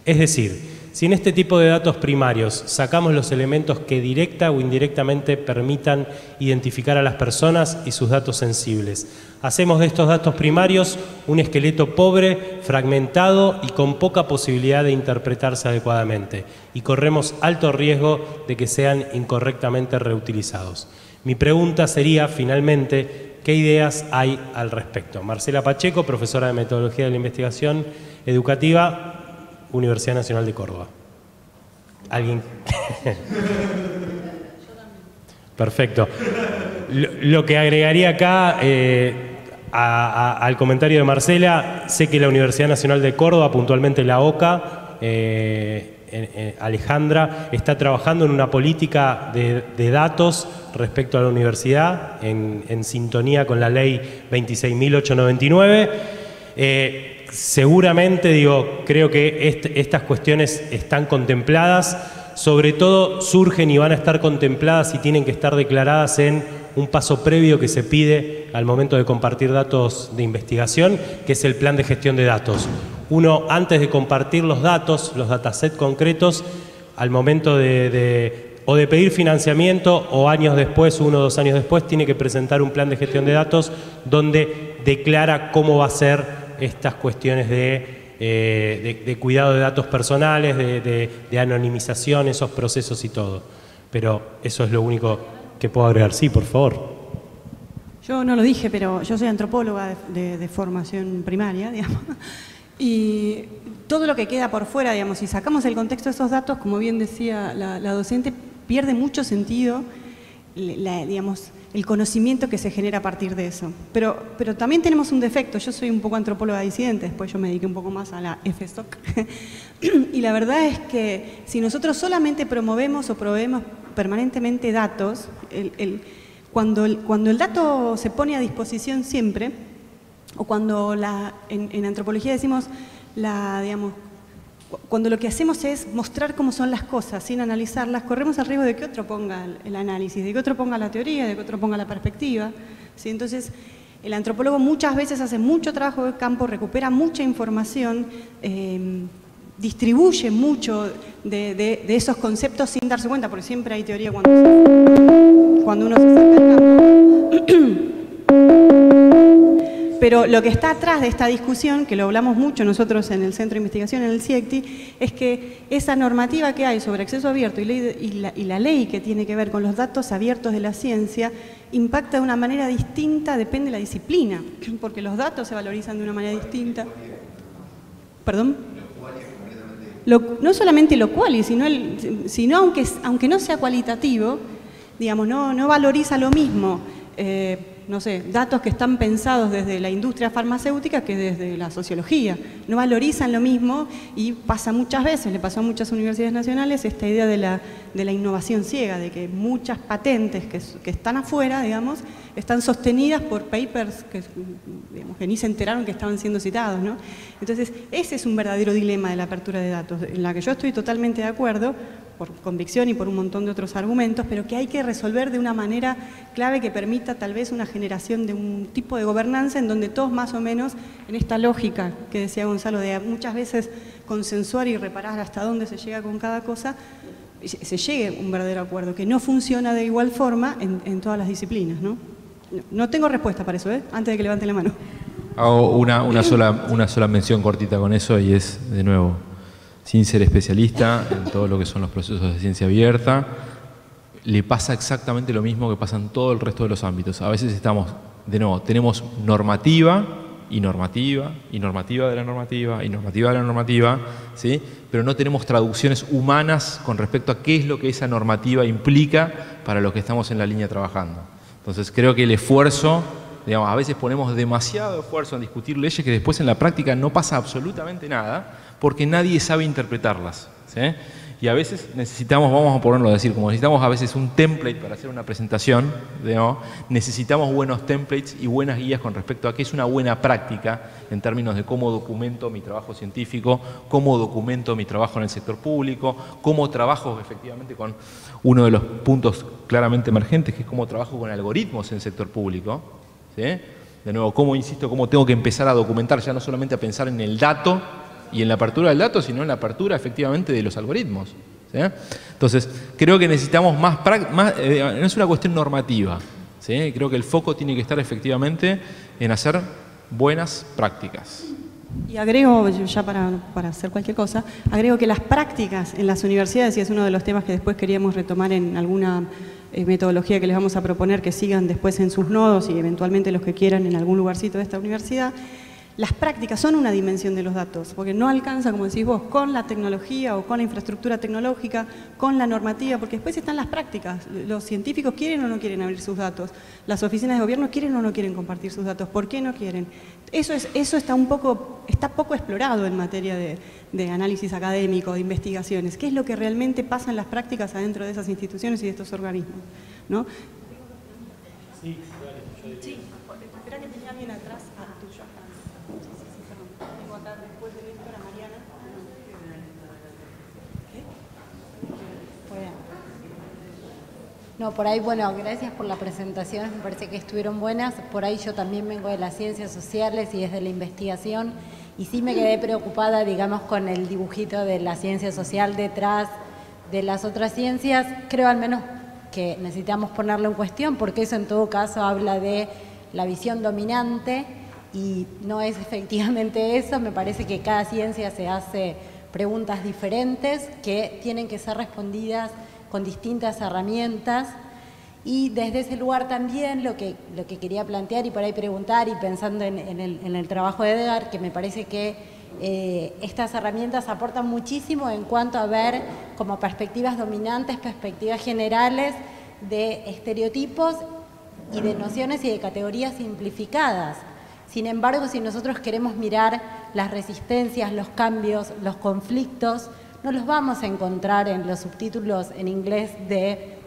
Es decir, si en este tipo de datos primarios sacamos los elementos que directa o indirectamente permitan identificar a las personas y sus datos sensibles, hacemos de estos datos primarios un esqueleto pobre, fragmentado y con poca posibilidad de interpretarse adecuadamente, y corremos alto riesgo de que sean incorrectamente reutilizados. Mi pregunta sería, finalmente, ¿qué ideas hay al respecto? Marcela Pacheco, profesora de Metodología de la Investigación Educativa, Universidad Nacional de Córdoba. ¿Alguien? Perfecto. Lo que agregaría acá al comentario de Marcela, sé que la Universidad Nacional de Córdoba, puntualmente la OCA, Alejandra, está trabajando en una política de datos respecto a la universidad, en sintonía con la ley 26.899. Seguramente, creo que estas cuestiones están contempladas, sobre todo surgen y van a estar contempladas y tienen que estar declaradas en un paso previo que se pide al momento de compartir datos de investigación, que es el plan de gestión de datos. Uno, antes de compartir los datos, los datasets concretos, al momento o de pedir financiamiento o años después, 1 o 2 años después, tiene que presentar un plan de gestión de datos donde declara cómo va a ser estas cuestiones de cuidado de datos personales, de anonimización, esos procesos y todo. Pero eso es lo único que puedo agregar. Sí, por favor. Yo no lo dije, pero yo soy antropóloga de formación primaria, digamos. Y todo lo que queda por fuera, digamos, si sacamos el contexto de esos datos, como bien decía la docente, pierde mucho sentido, digamos, el conocimiento que se genera a partir de eso. Pero también tenemos un defecto. Yo soy un poco antropóloga disidente, después yo me dediqué un poco más a la FSOC. Y la verdad es que si nosotros solamente promovemos o proveemos permanentemente datos, cuando el dato se pone a disposición siempre, o cuando en antropología decimos, digamos, cuando lo que hacemos es mostrar cómo son las cosas sin analizarlas, corremos el riesgo de que otro ponga el análisis, de que otro ponga la teoría, de que otro ponga la perspectiva, ¿sí? Entonces, el antropólogo muchas veces hace mucho trabajo de campo, recupera mucha información, distribuye mucho de esos conceptos sin darse cuenta, porque siempre hay teoría cuando uno se acerca al campo. Pero lo que está atrás de esta discusión, que lo hablamos mucho nosotros en el Centro de Investigación, en el CIECTI, es que esa normativa que hay sobre acceso abierto y la ley que tiene que ver con los datos abiertos de la ciencia impacta de una manera distinta, depende de la disciplina, porque los datos se valorizan de una manera distinta. ¿Perdón? No solamente lo quali, sino aunque no sea cualitativo, digamos, no valoriza lo mismo. No sé, datos que están pensados desde la industria farmacéutica que desde la sociología. No valorizan lo mismo y pasa muchas veces, le pasó a muchas universidades nacionales, esta idea de la innovación ciega, de que muchas patentes que están afuera, digamos, están sostenidas por papers que ni se enteraron que estaban siendo citados, ¿no? Entonces, ese es un verdadero dilema de la apertura de datos, en la que yo estoy totalmente de acuerdo, por convicción y por un montón de otros argumentos, pero que hay que resolver de una manera clave que permita tal vez una generación de un tipo de gobernanza en donde todos más o menos, en esta lógica que decía Gonzalo, de muchas veces consensuar y reparar hasta dónde se llega con cada cosa, se llegue a un verdadero acuerdo, que no funciona de igual forma en todas las disciplinas, ¿no? No tengo respuesta para eso, antes de que levanten la mano. Hago una sola mención cortita con eso y es, de nuevo, sin ser especialista en todo lo que son los procesos de ciencia abierta, le pasa exactamente lo mismo que pasa en todo el resto de los ámbitos. A veces tenemos normativa y normativa y normativa de la normativa y normativa de la normativa, ¿sí? Pero no tenemos traducciones humanas con respecto a qué es lo que esa normativa implica para los que estamos en la línea trabajando. Entonces creo que el esfuerzo, digamos, a veces ponemos demasiado esfuerzo en discutir leyes que después en la práctica no pasa absolutamente nada, porque nadie sabe interpretarlas, ¿sí? Y a veces necesitamos, vamos a ponerlo a decir, como necesitamos a veces un template para hacer una presentación, ¿no? Necesitamos buenos templates y buenas guías con respecto a qué es una buena práctica en términos de cómo documento mi trabajo científico, cómo documento mi trabajo en el sector público, cómo trabajo efectivamente con uno de los puntos claramente emergentes, que es cómo trabajo con algoritmos en el sector público, ¿sí? De nuevo, cómo tengo que empezar a documentar, ya no solamente a pensar en el dato y en la apertura del dato, sino en la apertura efectivamente de los algoritmos, ¿sí? Entonces, creo que necesitamos no es una cuestión normativa, ¿sí? Creo que el foco tiene que estar efectivamente en hacer buenas prácticas. Y agrego, ya para hacer cualquier cosa, agrego que las prácticas en las universidades, y es uno de los temas que después queríamos retomar en alguna metodología que les vamos a proponer que sigan después en sus nodos y eventualmente los que quieran en algún lugarcito de esta universidad. Las prácticas son una dimensión de los datos, porque no alcanza, como decís vos, con la tecnología o con la infraestructura tecnológica, con la normativa, porque después están las prácticas. Los científicos quieren o no quieren abrir sus datos. Las oficinas de gobierno quieren o no quieren compartir sus datos. ¿Por qué no quieren? Eso está poco explorado en materia de análisis académico, de investigaciones. ¿Qué es lo que realmente pasa en las prácticas adentro de esas instituciones y de estos organismos? ¿No? Sí, espera que tenía alguien atrás. Tuyo. Tengo acá después de Néstor a Mariana. No, por ahí, bueno, gracias por la presentación, me parece que estuvieron buenas. Por ahí yo también vengo de las ciencias sociales y desde la investigación, y sí me quedé preocupada, digamos, con el dibujito de la ciencia social detrás de las otras ciencias. Creo al menos que necesitamos ponerlo en cuestión, porque eso en todo caso habla de la visión dominante, y no es efectivamente eso. Me parece que cada ciencia se hace preguntas diferentes que tienen que ser respondidas con distintas herramientas, y desde ese lugar también lo que quería plantear y por ahí preguntar, y pensando en el trabajo de Edgar, que me parece que estas herramientas aportan muchísimo en cuanto a ver como perspectivas dominantes, perspectivas generales de estereotipos y de nociones y de categorías simplificadas. Sin embargo, si nosotros queremos mirar las resistencias, los cambios, los conflictos, no los vamos a encontrar en los subtítulos en inglés de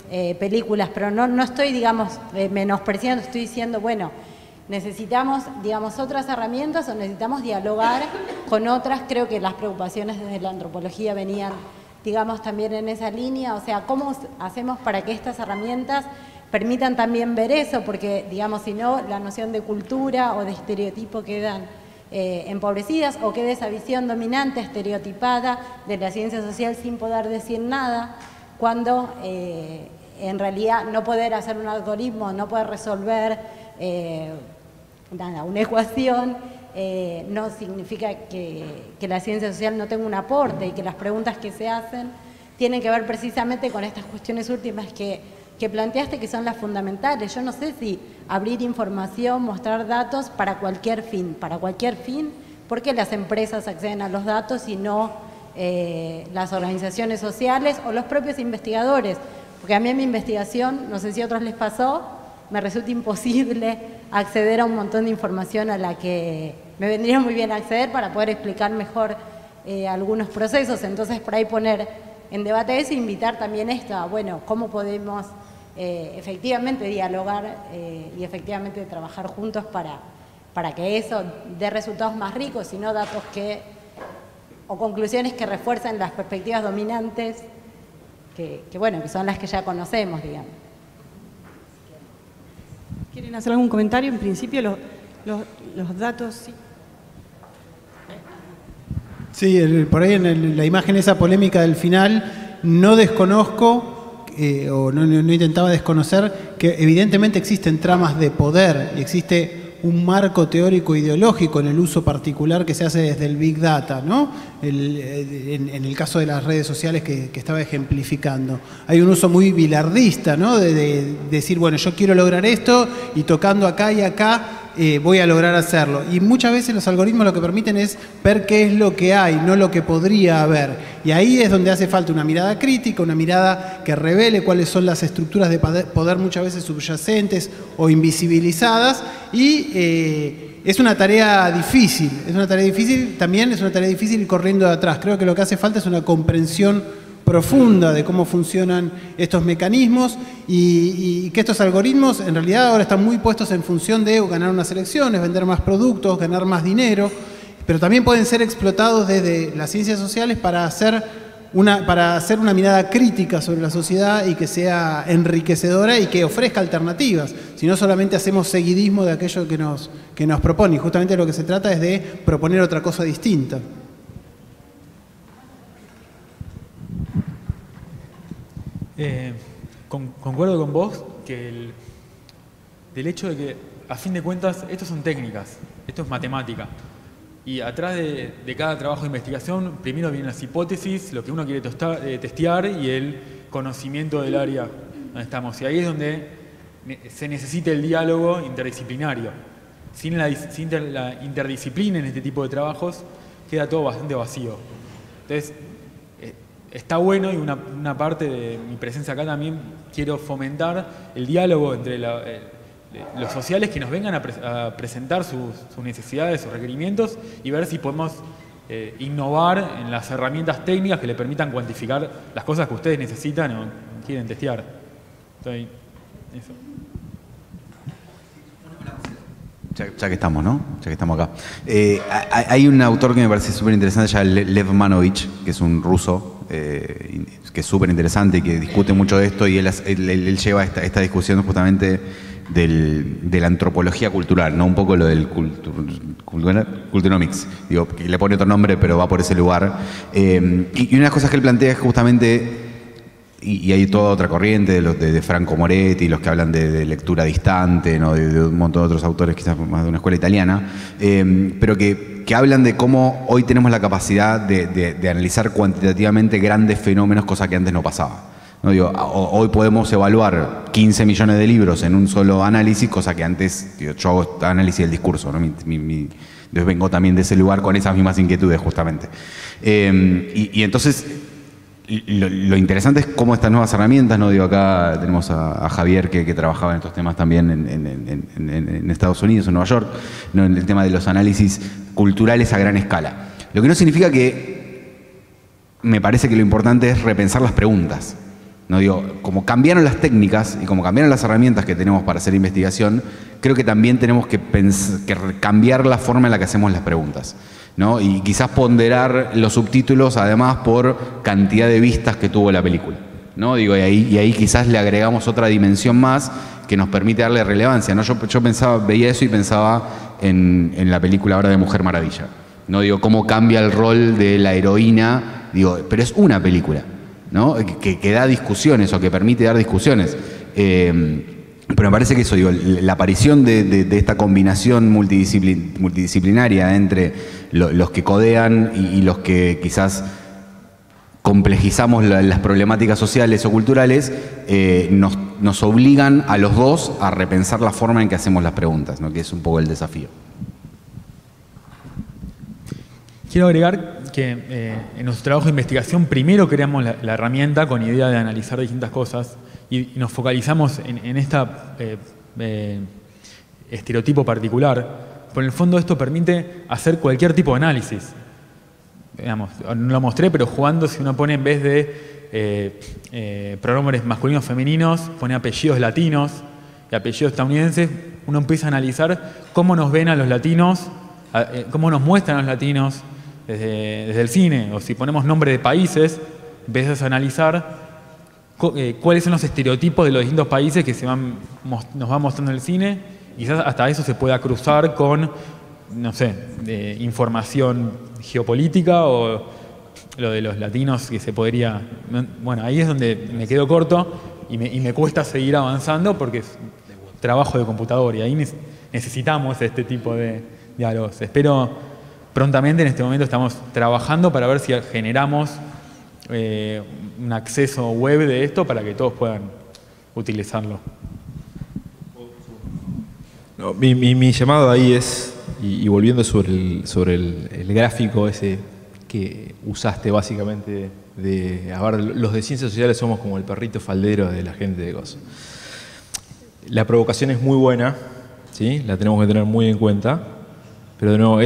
películas, pero no estoy, digamos, menospreciando, estoy diciendo, bueno, necesitamos, digamos, otras herramientas o necesitamos dialogar con otras. Creo que las preocupaciones desde la antropología venían, digamos, también en esa línea. O sea, ¿cómo hacemos para que estas herramientas permitan también ver eso? Porque, digamos, si no, la noción de cultura o de estereotipo quedan empobrecidas, o queda esa visión dominante, estereotipada de la ciencia social sin poder decir nada, cuando en realidad no poder hacer un algoritmo, no poder resolver una ecuación, no significa que la ciencia social no tenga un aporte, y que las preguntas que se hacen tienen que ver precisamente con estas cuestiones últimas que planteaste, que son las fundamentales. Yo no sé si abrir información, mostrar datos para cualquier fin, ¿por qué las empresas acceden a los datos y no las organizaciones sociales o los propios investigadores? Porque a mí en mi investigación, no sé si a otros les pasó, me resulta imposible acceder a un montón de información a la que me vendría muy bien acceder para poder explicar mejor algunos procesos. Entonces, por ahí poner en debate eso e invitar también esto a, bueno, cómo podemos efectivamente dialogar y efectivamente trabajar juntos para que eso dé resultados más ricos y no datos o conclusiones que refuercen las perspectivas dominantes que son las que ya conocemos, digamos. ¿Quieren hacer algún comentario? En principio los datos, sí. Sí, por ahí en la imagen esa polémica del final, no desconozco o no intentaba desconocer que evidentemente existen tramas de poder y existe un marco teórico ideológico en el uso particular que se hace desde el Big Data, ¿no? En el caso de las redes sociales que estaba ejemplificando. Hay un uso muy bilardista, ¿no? De decir, bueno, yo quiero lograr esto y tocando acá y acá voy a lograr hacerlo. Y muchas veces los algoritmos lo que permiten es ver qué es lo que hay, no lo que podría haber. Y ahí es donde hace falta una mirada crítica, una mirada que revele cuáles son las estructuras de poder muchas veces subyacentes o invisibilizadas. Y es una tarea difícil, también es una tarea difícil ir corriendo de atrás. Creo que lo que hace falta es una comprensión profunda de cómo funcionan estos mecanismos y que estos algoritmos en realidad ahora están muy puestos en función de ganar unas elecciones, vender más productos, ganar más dinero, pero también pueden ser explotados desde las ciencias sociales para hacer una mirada crítica sobre la sociedad y que sea enriquecedora y que ofrezca alternativas, si no solamente hacemos seguidismo de aquello que nos propone, y justamente lo que se trata es de proponer otra cosa distinta. Concuerdo con vos que del hecho de que, a fin de cuentas, esto son técnicas, esto es matemática. Y atrás de cada trabajo de investigación, primero vienen las hipótesis, lo que uno quiere testear y el conocimiento del área donde estamos. Y ahí es donde se necesita el diálogo interdisciplinario. Sin la interdisciplina en este tipo de trabajos, queda todo bastante vacío. Entonces, está bueno, y una parte de mi presencia acá también quiero fomentar el diálogo entre los sociales que nos vengan a presentar sus necesidades, sus requerimientos y ver si podemos innovar en las herramientas técnicas que le permitan cuantificar las cosas que ustedes necesitan o quieren testear. Entonces, eso. Ya que estamos, ¿no? Ya que estamos acá. Hay un autor que me parece súper interesante, ya Lev Manovich, que es un ruso, que es súper interesante y que discute mucho de esto, y él lleva esta discusión justamente de la antropología cultural, ¿no? Un poco lo del culturomics, digo, que le pone otro nombre, pero va por ese lugar. Y una de las cosas que él plantea es justamente, y hay toda otra corriente de Franco Moretti, los que hablan de lectura distante, ¿no? de un montón de otros autores, quizás más de una escuela italiana, pero que hablan de cómo hoy tenemos la capacidad de analizar cuantitativamente grandes fenómenos, cosa que antes no pasaba. No, digo, hoy podemos evaluar 15 millones de libros en un solo análisis, cosa que antes, yo hago análisis del discurso, ¿no? Yo vengo también de ese lugar con esas mismas inquietudes, justamente. Y entonces, lo interesante es cómo estas nuevas herramientas, ¿no? Digo, acá tenemos a Javier que trabajaba en estos temas también en Estados Unidos, en Nueva York, ¿no? En el tema de los análisis culturales a gran escala. Lo que no significa que me parece que lo importante es repensar las preguntas. No digo, como cambiaron las técnicas y como cambiaron las herramientas que tenemos para hacer investigación, creo que también tenemos que cambiar la forma en la que hacemos las preguntas, ¿no? Y quizás ponderar los subtítulos además por cantidad de vistas que tuvo la película, ¿no? Digo, y ahí quizás le agregamos otra dimensión más que nos permite darle relevancia, ¿no? Yo veía eso y pensaba en la película ahora de Mujer Maravilla, ¿no? Digo, cómo cambia el rol de la heroína, digo, pero es una película, ¿no? Que da discusiones o que permite dar discusiones. Pero me parece que eso, digo, la aparición de esta combinación multidisciplinaria entre los que codean y los que quizás complejizamos las problemáticas sociales o culturales, nos obligan a los dos a repensar la forma en que hacemos las preguntas, ¿no? Que es un poco el desafío. Quiero agregar que en nuestro trabajo de investigación primero creamos la herramienta con idea de analizar distintas cosas y nos focalizamos en este estereotipo particular. Por el fondo esto permite hacer cualquier tipo de análisis. Digamos, no lo mostré, pero jugando, si uno pone en vez de pronombres masculinos femeninos, pone apellidos latinos y apellidos estadounidenses, uno empieza a analizar cómo nos ven a los latinos, cómo nos muestran a los latinos desde el cine, o si ponemos nombres de países, empiezas a analizar cuáles son los estereotipos de los distintos países que nos va mostrando el cine, y quizás hasta eso se pueda cruzar con, no sé, información geopolítica o lo de los latinos que se podría... Bueno, ahí es donde me quedo corto y me cuesta seguir avanzando porque es trabajo de computador y ahí necesitamos este tipo de diálogos. Espero prontamente, en este momento estamos trabajando para ver si generamos un acceso web de esto para que todos puedan utilizarlo. No, mi llamado ahí es, y volviendo sobre el gráfico ese que usaste básicamente, a ver, los de ciencias sociales somos como el perrito faldero de la gente de cosas. La provocación es muy buena, ¿sí? La tenemos que tener muy en cuenta, pero de nuevo,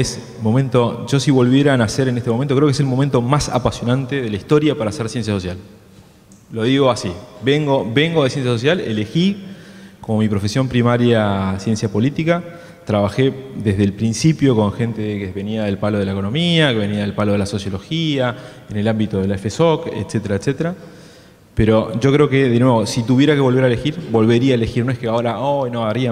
yo si volviera a nacer en este momento, creo que es el momento más apasionante de la historia para hacer ciencia social. Lo digo así, vengo de ciencia social, elegí como mi profesión primaria ciencia política, trabajé desde el principio con gente que venía del palo de la economía, que venía del palo de la sociología, en el ámbito de la FSOC, etcétera, etcétera. Pero yo creo que, de nuevo, si tuviera que volver a elegir, volvería a elegir. No es que ahora,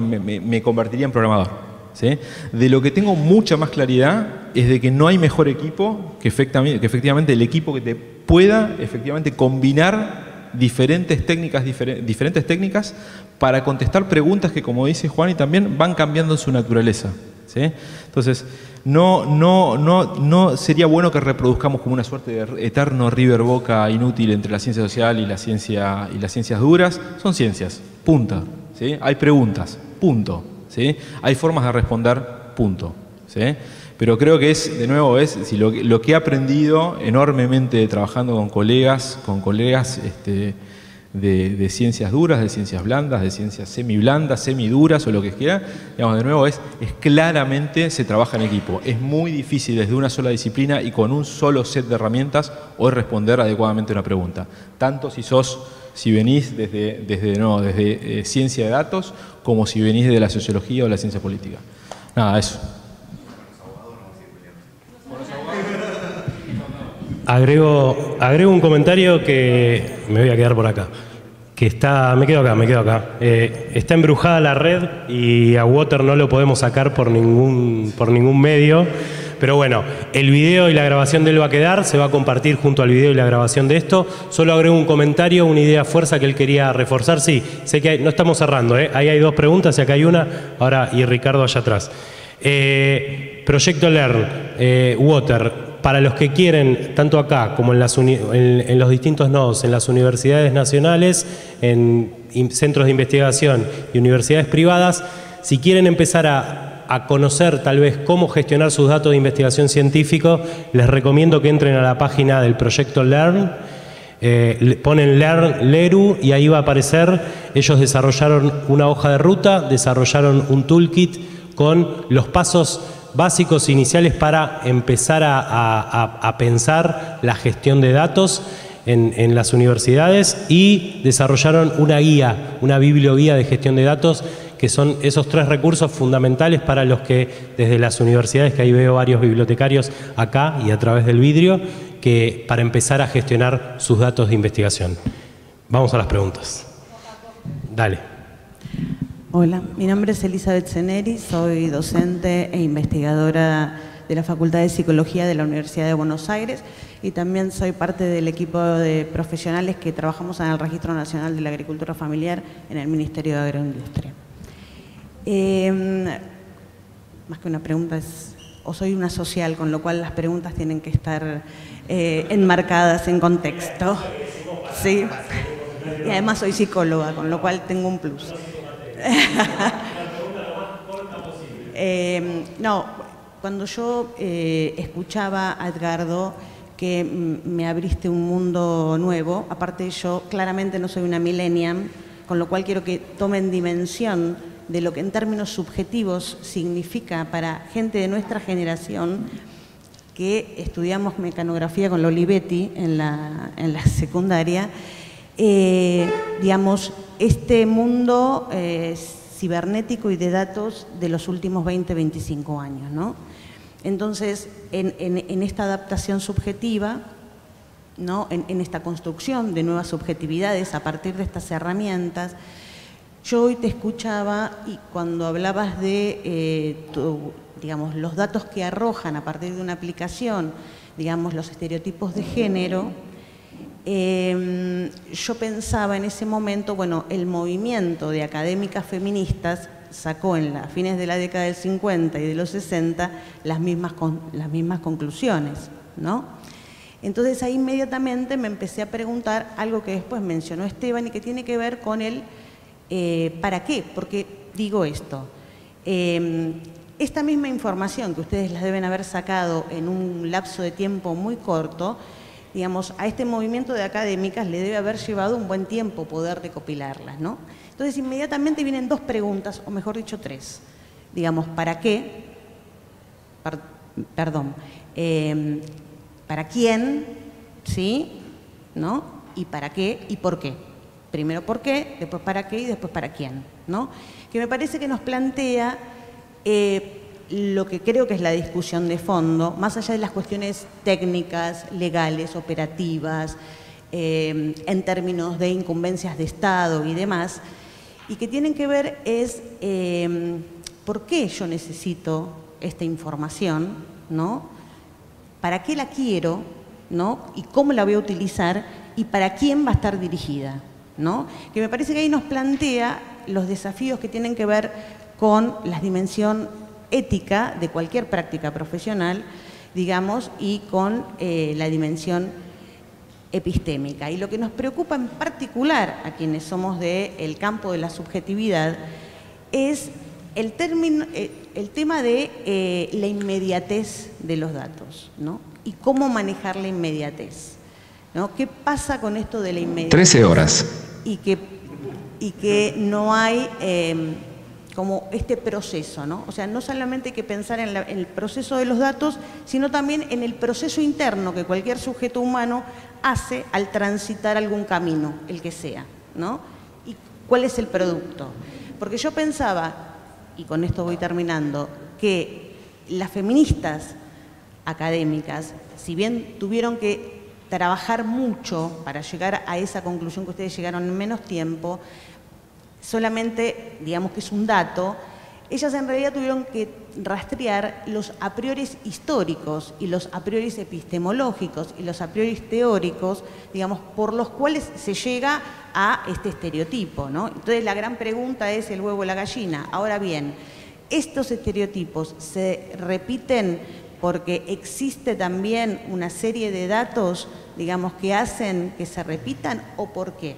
me convertiría en programador, ¿sí? De lo que tengo mucha más claridad es de que no hay mejor equipo que efectivamente el equipo que te pueda efectivamente combinar diferentes técnicas para contestar preguntas que, como dice Juan, y también van cambiando en su naturaleza, ¿sí? Entonces, no sería bueno que reproduzcamos como una suerte de eterno River Boca inútil entre la ciencia social y las ciencias duras. Son ciencias, punta, ¿sí? Hay preguntas, punto, ¿sí? Hay formas de responder, punto, ¿sí? Pero creo que si lo que he aprendido enormemente trabajando con colegas de ciencias duras, de ciencias blandas, de ciencias semiblandas, semiduras o lo que quiera, digamos, de nuevo es claramente se trabaja en equipo. Es muy difícil desde una sola disciplina y con un solo set de herramientas hoy responder adecuadamente una pregunta. Tanto si venís desde ciencia de datos como si venís de la sociología o de la ciencia política. Nada, eso. Agrego un comentario que me voy a quedar por acá. Me quedo acá. Está embrujada la red y a Water no lo podemos sacar por ningún medio. Pero bueno, el video y la grabación de él va a quedar, se va a compartir junto al video y la grabación de esto. Solo agrego un comentario, una idea fuerza que él quería reforzar. Sí, sé que no estamos cerrando, ahí hay dos preguntas y acá hay una. Ahora, y Ricardo allá atrás. Proyecto Learn, Water. Para los que quieren, tanto acá como en los distintos nodos, en las universidades nacionales, en centros de investigación y universidades privadas, si quieren empezar a conocer tal vez cómo gestionar sus datos de investigación científico, les recomiendo que entren a la página del proyecto Learn, ponen Learn, LERU, y ahí va a aparecer. Ellos desarrollaron una hoja de ruta, desarrollaron un toolkit con los pasos básicos iniciales para empezar a pensar la gestión de datos en las universidades, y desarrollaron una guía, una biblioguía de gestión de datos, que son esos 3 recursos fundamentales para los que desde las universidades, que ahí veo varios bibliotecarios acá y a través del vidrio, que para empezar a gestionar sus datos de investigación. Vamos a las preguntas. Dale. Hola, mi nombre es Elizabeth Ceneri, soy docente e investigadora de la Facultad de Psicología de la Universidad de Buenos Aires y también soy parte del equipo de profesionales que trabajamos en el Registro Nacional de la Agricultura Familiar en el Ministerio de Agroindustria. Más que una pregunta, soy una social, con lo cual las preguntas tienen que estar enmarcadas en contexto. Sí. Y además soy psicóloga, con lo cual tengo un plus. No, cuando yo escuchaba a Edgardo que me abriste un mundo nuevo, aparte yo claramente no soy una millennial, con lo cual quiero que tomen dimensión de lo que en términos subjetivos significa para gente de nuestra generación que estudiamos mecanografía con la Olivetti en la secundaria, digamos, este mundo cibernético y de datos de los últimos 20, 25 años, ¿no? Entonces, en esta adaptación subjetiva, ¿no? En esta construcción de nuevas subjetividades a partir de estas herramientas, yo hoy te escuchaba y cuando hablabas de digamos, los datos que arrojan a partir de una aplicación, digamos, los estereotipos de género, yo pensaba en ese momento, bueno, el movimiento de académicas feministas sacó en las fines de la década del 50 y de los 60 las mismas conclusiones, ¿no? Entonces ahí inmediatamente me empecé a preguntar algo que después mencionó Esteban y que tiene que ver con el ¿para qué? Porque digo esto, esta misma información que ustedes la deben haber sacado en un lapso de tiempo muy corto, digamos, a este movimiento de académicas le debe haber llevado un buen tiempo poder recopilarlas, ¿no? Entonces inmediatamente vienen dos preguntas, o mejor dicho 3. Digamos, ¿para qué? para quién, ¿sí? ¿No? Y para qué y por qué. Primero por qué, después para qué y después para quién, ¿no? Que me parece que nos plantea lo que creo que es la discusión de fondo, más allá de las cuestiones técnicas, legales, operativas, en términos de incumbencias de Estado y demás, y que tienen que ver es por qué yo necesito esta información, ¿no? ¿Para qué la quiero, ¿no? Y cómo la voy a utilizar y para quién va a estar dirigida, ¿no? Que me parece que ahí nos plantea los desafíos que tienen que ver con la dimensión ética de cualquier práctica profesional, digamos, y con la dimensión epistémica. Y lo que nos preocupa en particular a quienes somos del campo de la subjetividad es el tema de la inmediatez de los datos, ¿no? Y cómo manejar la inmediatez, ¿no? ¿Qué pasa con esto de la inmediatez? 13 horas. Y que no hay como este proceso, ¿no? O sea, no solamente hay que pensar en el proceso de los datos, sino también en el proceso interno que cualquier sujeto humano hace al transitar algún camino, el que sea, ¿no? Y cuál es el producto. Porque yo pensaba, y con esto voy terminando, que las feministas académicas, si bien tuvieron que trabajar mucho para llegar a esa conclusión que ustedes llegaron en menos tiempo, solamente, digamos que es un dato, ellas en realidad tuvieron que rastrear los a priori históricos y los a priori epistemológicos y los a priori teóricos, digamos, por los cuales se llega a este estereotipo, ¿no? Entonces la gran pregunta es el huevo o la gallina. Ahora bien, ¿estos estereotipos se repiten porque existe también una serie de datos, digamos, que hacen que se repitan o por qué?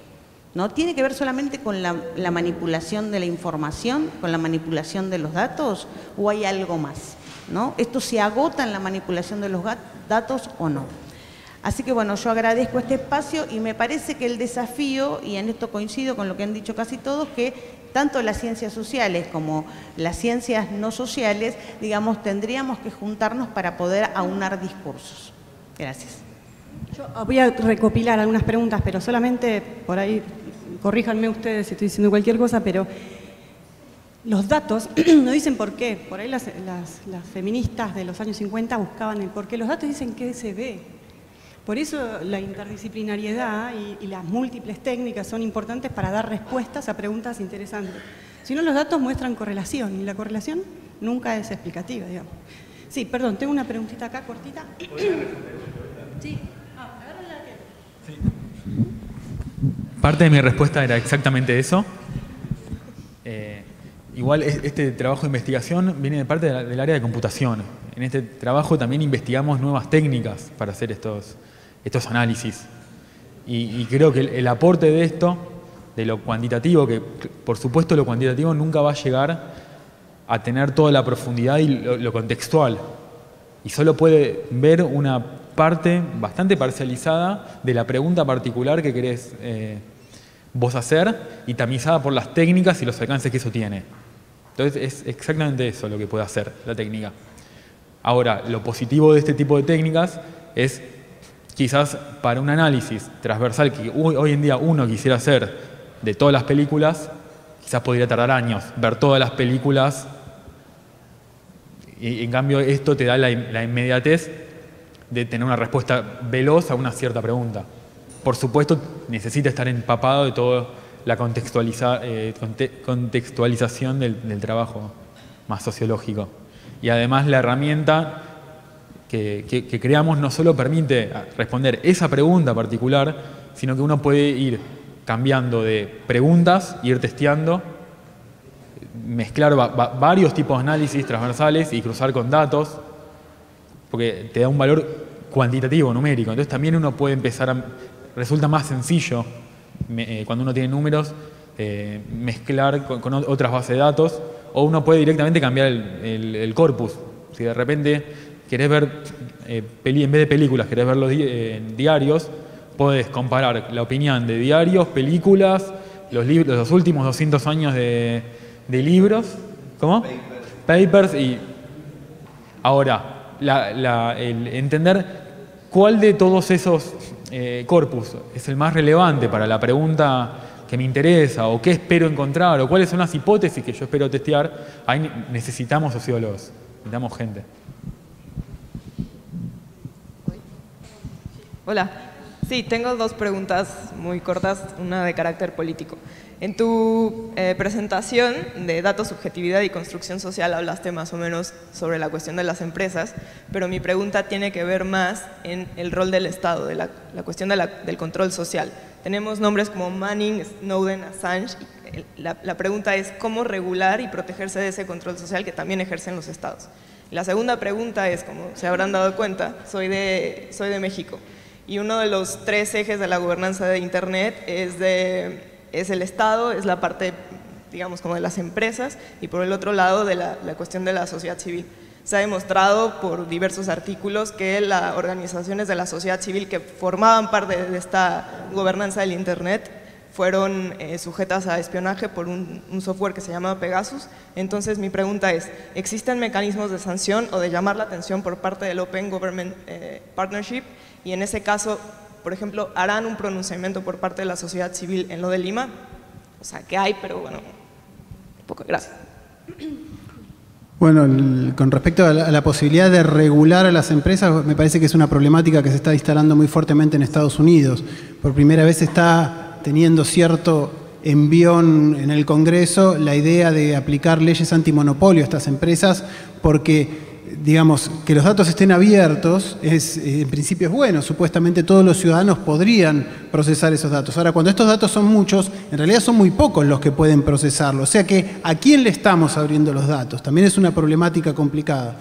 ¿No? ¿Tiene que ver solamente con la manipulación de la información, con la manipulación de los datos, o hay algo más, ¿no? ¿Esto se agota en la manipulación de los datos o no? Así que bueno, yo agradezco este espacio y me parece que el desafío, y en esto coincido con lo que han dicho casi todos, que tanto las ciencias sociales como las ciencias no sociales, digamos, tendríamos que juntarnos para poder aunar discursos. Gracias. Yo voy a recopilar algunas preguntas, pero solamente por ahí, corríjanme ustedes si estoy diciendo cualquier cosa, pero los datos no dicen por qué. Por ahí las feministas de los años 50 buscaban el por qué. Los datos dicen qué se ve. Por eso la interdisciplinariedad y las múltiples técnicas son importantes para dar respuestas a preguntas interesantes. Si no, los datos muestran correlación y la correlación nunca es explicativa, digamos. Sí, perdón, tengo una preguntita acá cortita. Sí. Parte de mi respuesta era exactamente eso. Igual este trabajo de investigación viene de parte del área de computación. En este trabajo también investigamos nuevas técnicas para hacer estos análisis. Y creo que el aporte de esto, de lo cuantitativo, que por supuesto lo cuantitativo nunca va a llegar a tener toda la profundidad y lo contextual. Y solo puede ver una parte bastante parcializada de la pregunta particular que querés vos hacer y tamizada por las técnicas y los alcances que eso tiene. Entonces es exactamente eso lo que puede hacer la técnica. Ahora, lo positivo de este tipo de técnicas es quizás para un análisis transversal que hoy en día uno quisiera hacer de todas las películas, quizás podría tardar años ver todas las películas y en cambio esto te da la inmediatez de tener una respuesta veloz a una cierta pregunta. Por supuesto, necesita estar empapado de toda la contextualización del trabajo más sociológico. Y además la herramienta que creamos no solo permite responder esa pregunta particular, sino que uno puede ir cambiando de preguntas, ir testeando, mezclar varios tipos de análisis transversales y cruzar con datos, porque te da un valor cuantitativo, numérico. Entonces también uno puede empezar resulta más sencillo, cuando uno tiene números, mezclar con otras bases de datos, o uno puede directamente cambiar el corpus. Si de repente querés ver, en vez de películas, querés ver los diarios, podés comparar la opinión de diarios, películas, los últimos 200 años de libros, ¿cómo? Papers y Ahora, el entender cuál de todos esos corpus es el más relevante para la pregunta que me interesa, o qué espero encontrar, o cuáles son las hipótesis que yo espero testear, ahí necesitamos sociólogos, necesitamos gente. Hola. Sí, tengo dos preguntas muy cortas, una de carácter político. En tu presentación de datos, subjetividad y construcción social hablaste más o menos sobre la cuestión de las empresas, pero mi pregunta tiene que ver más en el rol del Estado, de la cuestión del control social. Tenemos nombres como Manning, Snowden, Assange. La pregunta es cómo regular y protegerse de ese control social que también ejercen los Estados. La segunda pregunta es, como se habrán dado cuenta, soy de México. Y uno de los 3 ejes de la gobernanza de Internet es el Estado, es la parte, digamos, como de las empresas, y por el otro lado de la cuestión de la sociedad civil. Se ha demostrado por diversos artículos que las organizaciones de la sociedad civil que formaban parte de esta gobernanza del Internet fueron sujetas a espionaje por un software que se llama Pegasus. Entonces mi pregunta es, ¿existen mecanismos de sanción o de llamar la atención por parte del Open Government Partnership? Y en ese caso, por ejemplo, ¿harán un pronunciamiento por parte de la sociedad civil en lo de Lima? O sea, que hay, pero bueno, un poco. Gracias. Bueno, con respecto a la posibilidad de regular a las empresas, me parece que es una problemática que se está instalando muy fuertemente en Estados Unidos. Por primera vez está teniendo cierto envión en el Congreso la idea de aplicar leyes antimonopolio a estas empresas, porque digamos, que los datos estén abiertos en principio es bueno. Supuestamente todos los ciudadanos podrían procesar esos datos. Ahora, cuando estos datos son muchos, en realidad son muy pocos los que pueden procesarlos. O sea que, ¿a quién le estamos abriendo los datos? También es una problemática complicada.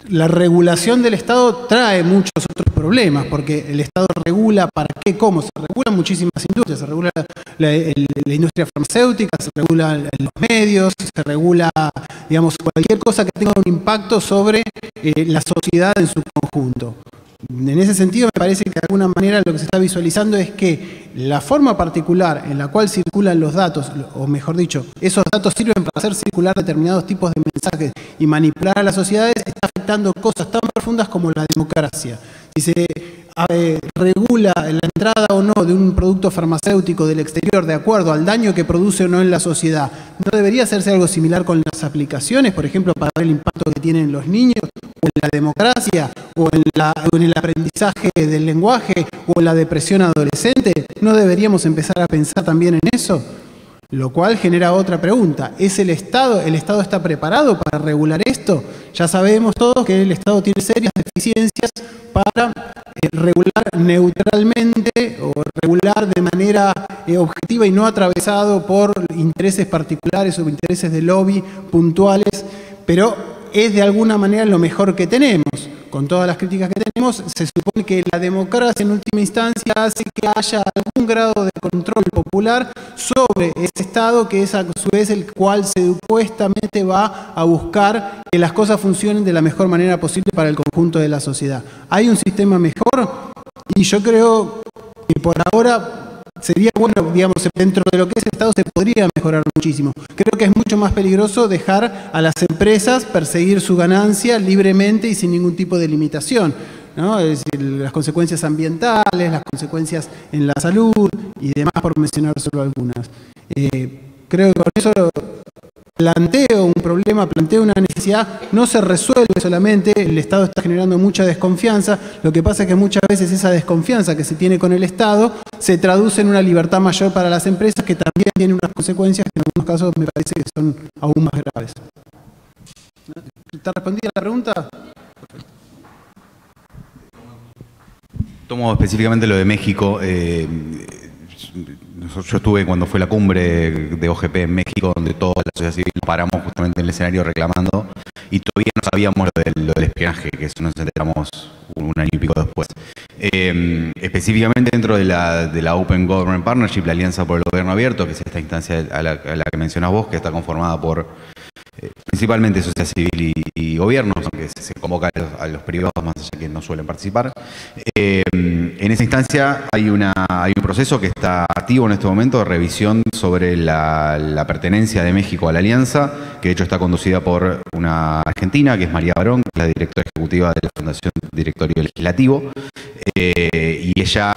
La regulación del Estado trae muchos otros problemas, porque el Estado regula para qué, cómo. Se regulan muchísimas industrias, se regula la industria farmacéutica, se regula los medios, se regula, digamos, cualquier cosa que tenga un impacto sobre la sociedad en su conjunto. En ese sentido, me parece que de alguna manera lo que se está visualizando es que la forma particular en la cual circulan los datos, o mejor dicho, esos datos sirven para hacer circular determinados tipos de mensajes y manipular a las sociedades, está afectando cosas tan profundas como la democracia. Si se regula la entrada o no de un producto farmacéutico del exterior de acuerdo al daño que produce o no en la sociedad, ¿no debería hacerse algo similar con las aplicaciones, por ejemplo, para ver el impacto que tienen los niños, o en la democracia, o en el aprendizaje del lenguaje, o en la depresión adolescente? ¿No deberíamos empezar a pensar también en eso? Lo cual genera otra pregunta. ¿Es el Estado está preparado para regular esto? Ya sabemos todos que el Estado tiene serias deficiencias para regular neutralmente o regular de manera objetiva y no atravesado por intereses particulares o intereses de lobby puntuales, pero es de alguna manera lo mejor que tenemos. Con todas las críticas que tenemos, se supone que la democracia en última instancia hace que haya algún grado de control popular sobre ese Estado, que es a su vez el cual supuestamente va a buscar que las cosas funcionen de la mejor manera posible para el conjunto de la sociedad. ¿Hay un sistema mejor? Y yo creo que por ahora sería bueno, digamos, dentro de lo que es el Estado se podría mejorar muchísimo. Creo que es mucho más peligroso dejar a las empresas perseguir su ganancia libremente y sin ningún tipo de limitación, ¿no? Es decir, las consecuencias ambientales, las consecuencias en la salud y demás, por mencionar solo algunas. Creo que con eso planteo un problema, planteo una necesidad, no se resuelve solamente, el Estado está generando mucha desconfianza, lo que pasa es que muchas veces esa desconfianza que se tiene con el Estado se traduce en una libertad mayor para las empresas, que también tiene unas consecuencias que en algunos casos me parece que son aún más graves. ¿Está respondida la pregunta? Tomo específicamente lo de México. Yo estuve cuando fue la cumbre de OGP en México, donde toda la sociedad civil nos paramos justamente en el escenario reclamando, y todavía no sabíamos lo del espionaje, que eso nos enteramos un año y pico después. Específicamente dentro de la Open Government Partnership, la Alianza por el Gobierno Abierto, que es esta instancia a la que mencionás vos, que está conformada por principalmente sociedad civil y gobiernos, aunque se convoca a los privados más allá que no suelen participar. En esa instancia hay un proceso que está activo en este momento de revisión sobre la pertenencia de México a la Alianza, que de hecho está conducida por una argentina, que es María Barón, que es la directora ejecutiva de la Fundación Directorio Legislativo, y ella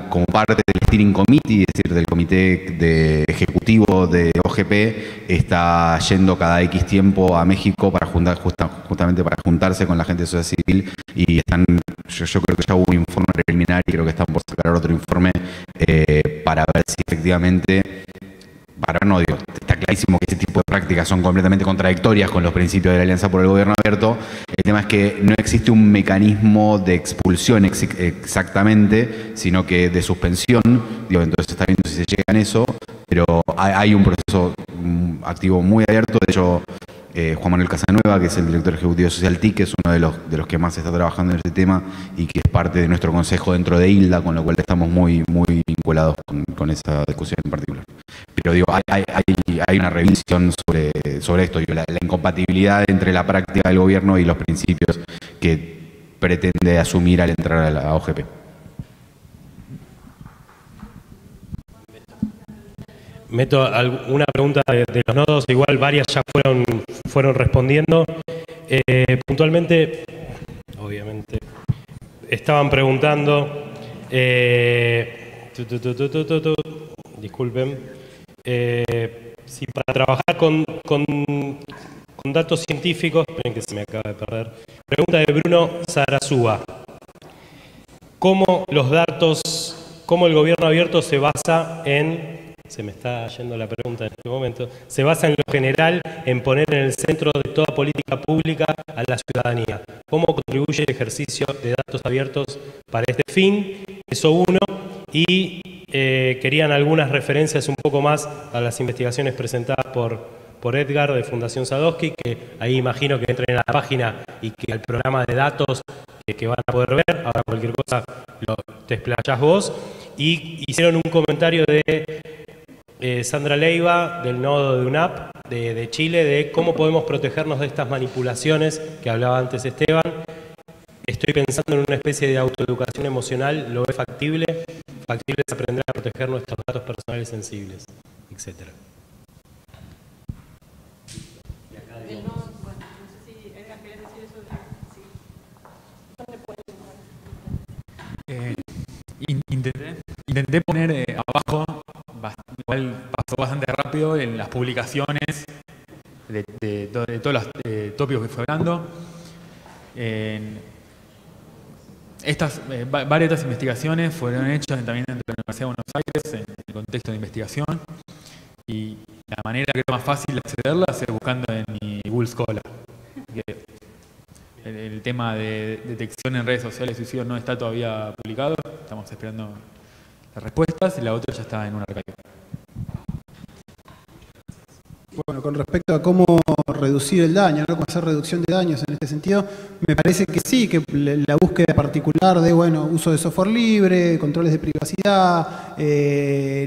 como parte del Steering Committee, es decir, del comité ejecutivo de OGP, está yendo cada X tiempo a México para justamente para juntarse con la gente de sociedad civil, y yo creo que ya hubo un informe preliminar y creo que están por sacar otro informe para ver si efectivamente, está clarísimo que ese tipo de prácticas son completamente contradictorias con los principios de la Alianza por el Gobierno Abierto. El tema es que no existe un mecanismo de expulsión exactamente, sino que de suspensión. Entonces está viendo si se llega a eso, pero hay un proceso activo muy abierto. De hecho, Juan Manuel Casanueva, que es el director ejecutivo de Social TIC, que es uno de los que más está trabajando en este tema y que es parte de nuestro consejo dentro de ILDA, con lo cual estamos muy vinculados con esa discusión en particular. Pero hay una revisión sobre esto, la incompatibilidad entre la práctica del gobierno y los principios que pretende asumir al entrar a la OGP. Meto una pregunta de los nodos, igual varias ya fueron respondiendo. Puntualmente, obviamente, estaban preguntando, disculpen, si para trabajar con datos científicos, esperen que se me acaba de perder, pregunta de Bruno Sarasúa, ¿cómo el gobierno abierto se basa en... Se me está yendo la pregunta en este momento. Se basa en lo general en poner en el centro de toda política pública a la ciudadanía. ¿Cómo contribuye el ejercicio de datos abiertos para este fin? Eso uno. Y querían algunas referencias un poco más a las investigaciones presentadas por Edgar de Fundación Sadowski, que ahí imagino que entren a la página y que al programa de datos que van a poder ver. Ahora cualquier cosa te explayás vos. Y hicieron un comentario de Sandra Leiva, del nodo de UNAP, de Chile, de cómo podemos protegernos de estas manipulaciones que hablaba antes Esteban. Estoy pensando en una especie de autoeducación emocional. ¿Lo ve factible? Factible es aprender a proteger nuestros datos personales sensibles, etcétera. Intenté poner abajo, igual pasó bastante rápido, en las publicaciones de todos los tópicos que fue hablando. Varias de estas investigaciones fueron hechas también dentro de la Universidad de Buenos Aires en el contexto de investigación, y la manera que era más fácil de accederlas es buscando en mi Google Scholar. El tema de detección en redes sociales de suicidio no está todavía publicado, estamos esperando las respuestas, y la otra ya está en un archivo. Bueno, con respecto a cómo reducir el daño, ¿no? Cómo hacer reducción de daños en este sentido, me parece que sí, que la búsqueda particular de uso de software libre, controles de privacidad,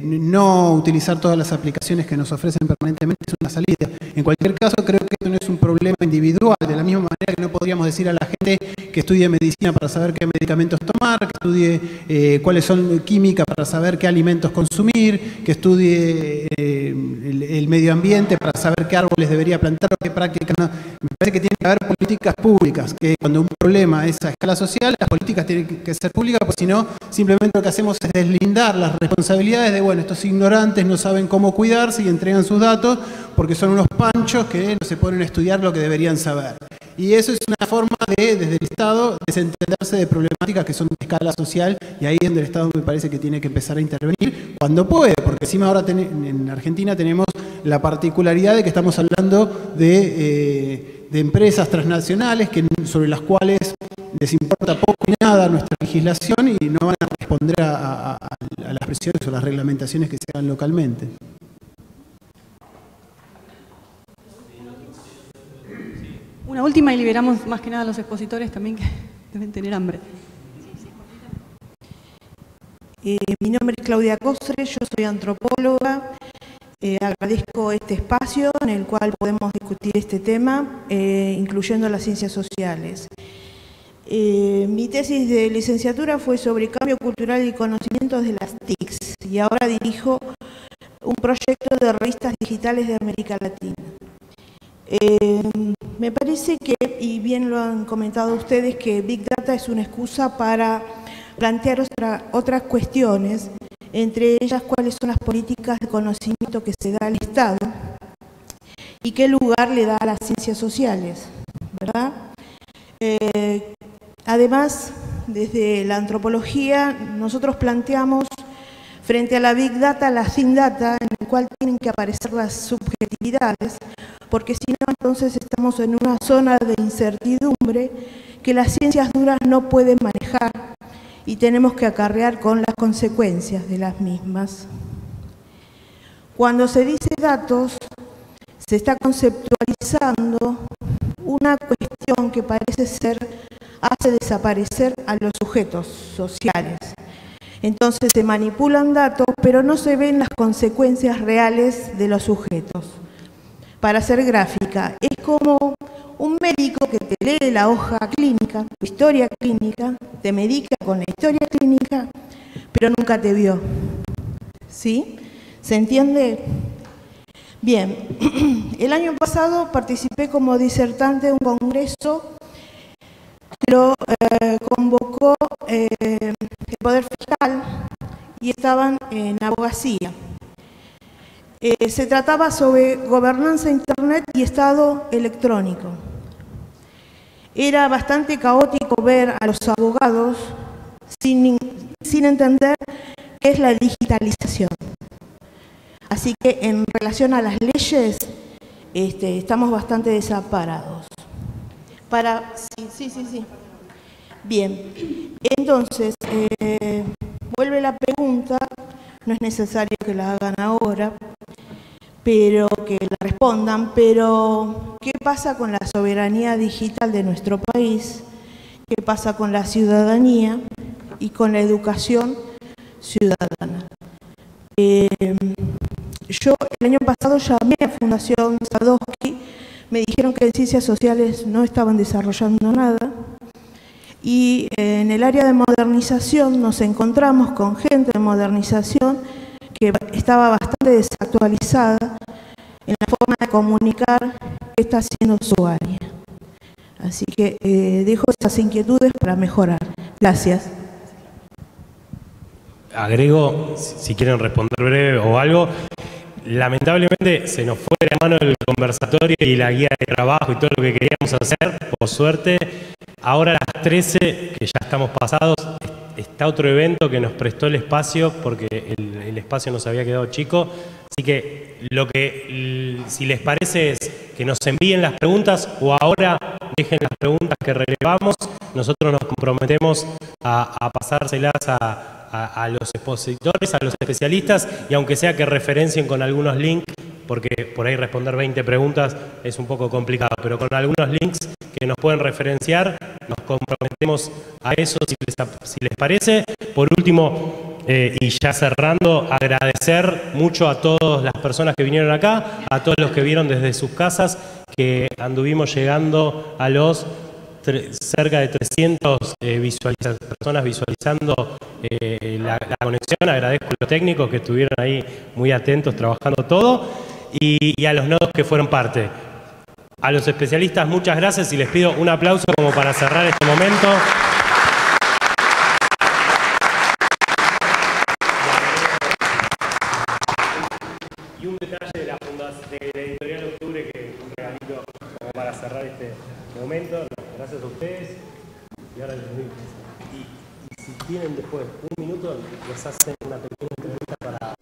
no utilizar todas las aplicaciones que nos ofrecen permanentemente es una salida. En cualquier caso, creo que esto no es un problema individual, de la misma manera que no podríamos decir a la gente que estudie medicina para saber qué medicamentos tomar, que estudie cuáles son química para saber qué alimentos consumir, que estudie el medio ambiente para saber qué árboles debería plantar o qué prácticas no. Me parece que tiene que haber políticas públicas, que cuando un problema es a escala social, las políticas tienen que ser públicas, porque si no, simplemente lo que hacemos es deslindar las responsabilidades de, estos ignorantes no saben cómo cuidarse y entregan sus datos porque son unos panchos que no se ponen a estudiar lo que deberían saber. Y eso es una forma de, desde el Estado, desentenderse de problemáticas que son de escala social, y ahí es donde el Estado me parece que tiene que empezar a intervenir cuando puede, porque encima ahora en Argentina tenemos la particularidad de que estamos hablando de empresas transnacionales sobre las cuales les importa poco y nada nuestra legislación y no van a responder a las presiones o las reglamentaciones que se hagan localmente. Una última y liberamos más que nada a los expositores también, que deben tener hambre. Mi nombre es Claudia Costre, yo soy antropóloga Agradezco este espacio en el cual podemos discutir este tema, incluyendo las ciencias sociales. Mi tesis de licenciatura fue sobre cambio cultural y conocimientos de las TICs y ahora dirijo un proyecto de revistas digitales de América Latina. Me parece que, y bien lo han comentado ustedes, que Big Data es una excusa para plantear otras cuestiones, entre ellas cuáles son las políticas de conocimiento que se da al Estado y qué lugar le da a las ciencias sociales, ¿verdad? Además, desde la antropología, nosotros planteamos frente a la Big Data, la Thin Data, en el cual tienen que aparecer las subjetividades, porque si no, entonces estamos en una zona de incertidumbre que las ciencias duras no pueden manejar y tenemos que acarrear con las consecuencias de las mismas. Cuando se dice datos, se está conceptualizando una cuestión que parece ser, hace desaparecer a los sujetos sociales. Entonces se manipulan datos, pero no se ven las consecuencias reales de los sujetos. Para hacer gráfica, es como un médico que te lee la hoja clínica, tu historia clínica, te medica con la historia clínica, pero nunca te vio. ¿Sí? ¿Se entiende? Bien, el año pasado participé como disertante de un congreso que lo convocó el Poder Fiscal y estaban en abogacía. Se trataba sobre gobernanza Internet y Estado electrónico. Era bastante caótico ver a los abogados sin entender qué es la digitalización. Así que en relación a las leyes, estamos bastante desamparados. Sí. Bien, entonces, vuelve la pregunta, no es necesario que la hagan ahora, pero que la respondan, pero ¿qué pasa con la soberanía digital de nuestro país? ¿Qué pasa con la ciudadanía y con la educación ciudadana? Yo el año pasado llamé a Fundación Sadowski, me dijeron que en ciencias sociales no estaban desarrollando nada y en el área de modernización nos encontramos con gente de modernización que estaba bastante desactualizada en la forma de comunicar qué está haciendo su área. Así que dejo esas inquietudes para mejorar. Gracias. Agrego, si quieren responder breve o algo. Lamentablemente se nos fue de la mano el conversatorio y la guía de trabajo y todo lo que queríamos hacer, por suerte. Ahora a las 13, que ya estamos pasados, está otro evento que nos prestó el espacio porque el espacio nos había quedado chico. Así que si les parece es que nos envíen las preguntas o ahora dejen las preguntas que relevamos. Nosotros nos comprometemos a pasárselas a los expositores, a los especialistas, y aunque sea que referencien con algunos links, porque por ahí responder 20 preguntas es un poco complicado, pero con algunos links que nos pueden referenciar, nos comprometemos a eso si les parece. Por último, y ya cerrando, agradecer mucho a todas las personas que vinieron acá, a todos los que vieron desde sus casas, que anduvimos llegando a los cerca de 300 personas visualizando la conexión. Agradezco a los técnicos que estuvieron ahí muy atentos trabajando todo y a los nodos que fueron parte. A los especialistas, muchas gracias y les pido un aplauso como para cerrar este momento. Y un detalle de la Editorial Octubre, que un regalito como para cerrar este momento. Gracias a ustedes. Y ahora y si tienen después un minuto, les hacen una pequeña entrevista para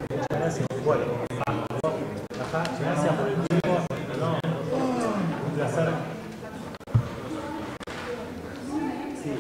muchas gracias. Bueno, vamos, ¿no? Ajá, gracias por el tiempo. No, un placer. Sí.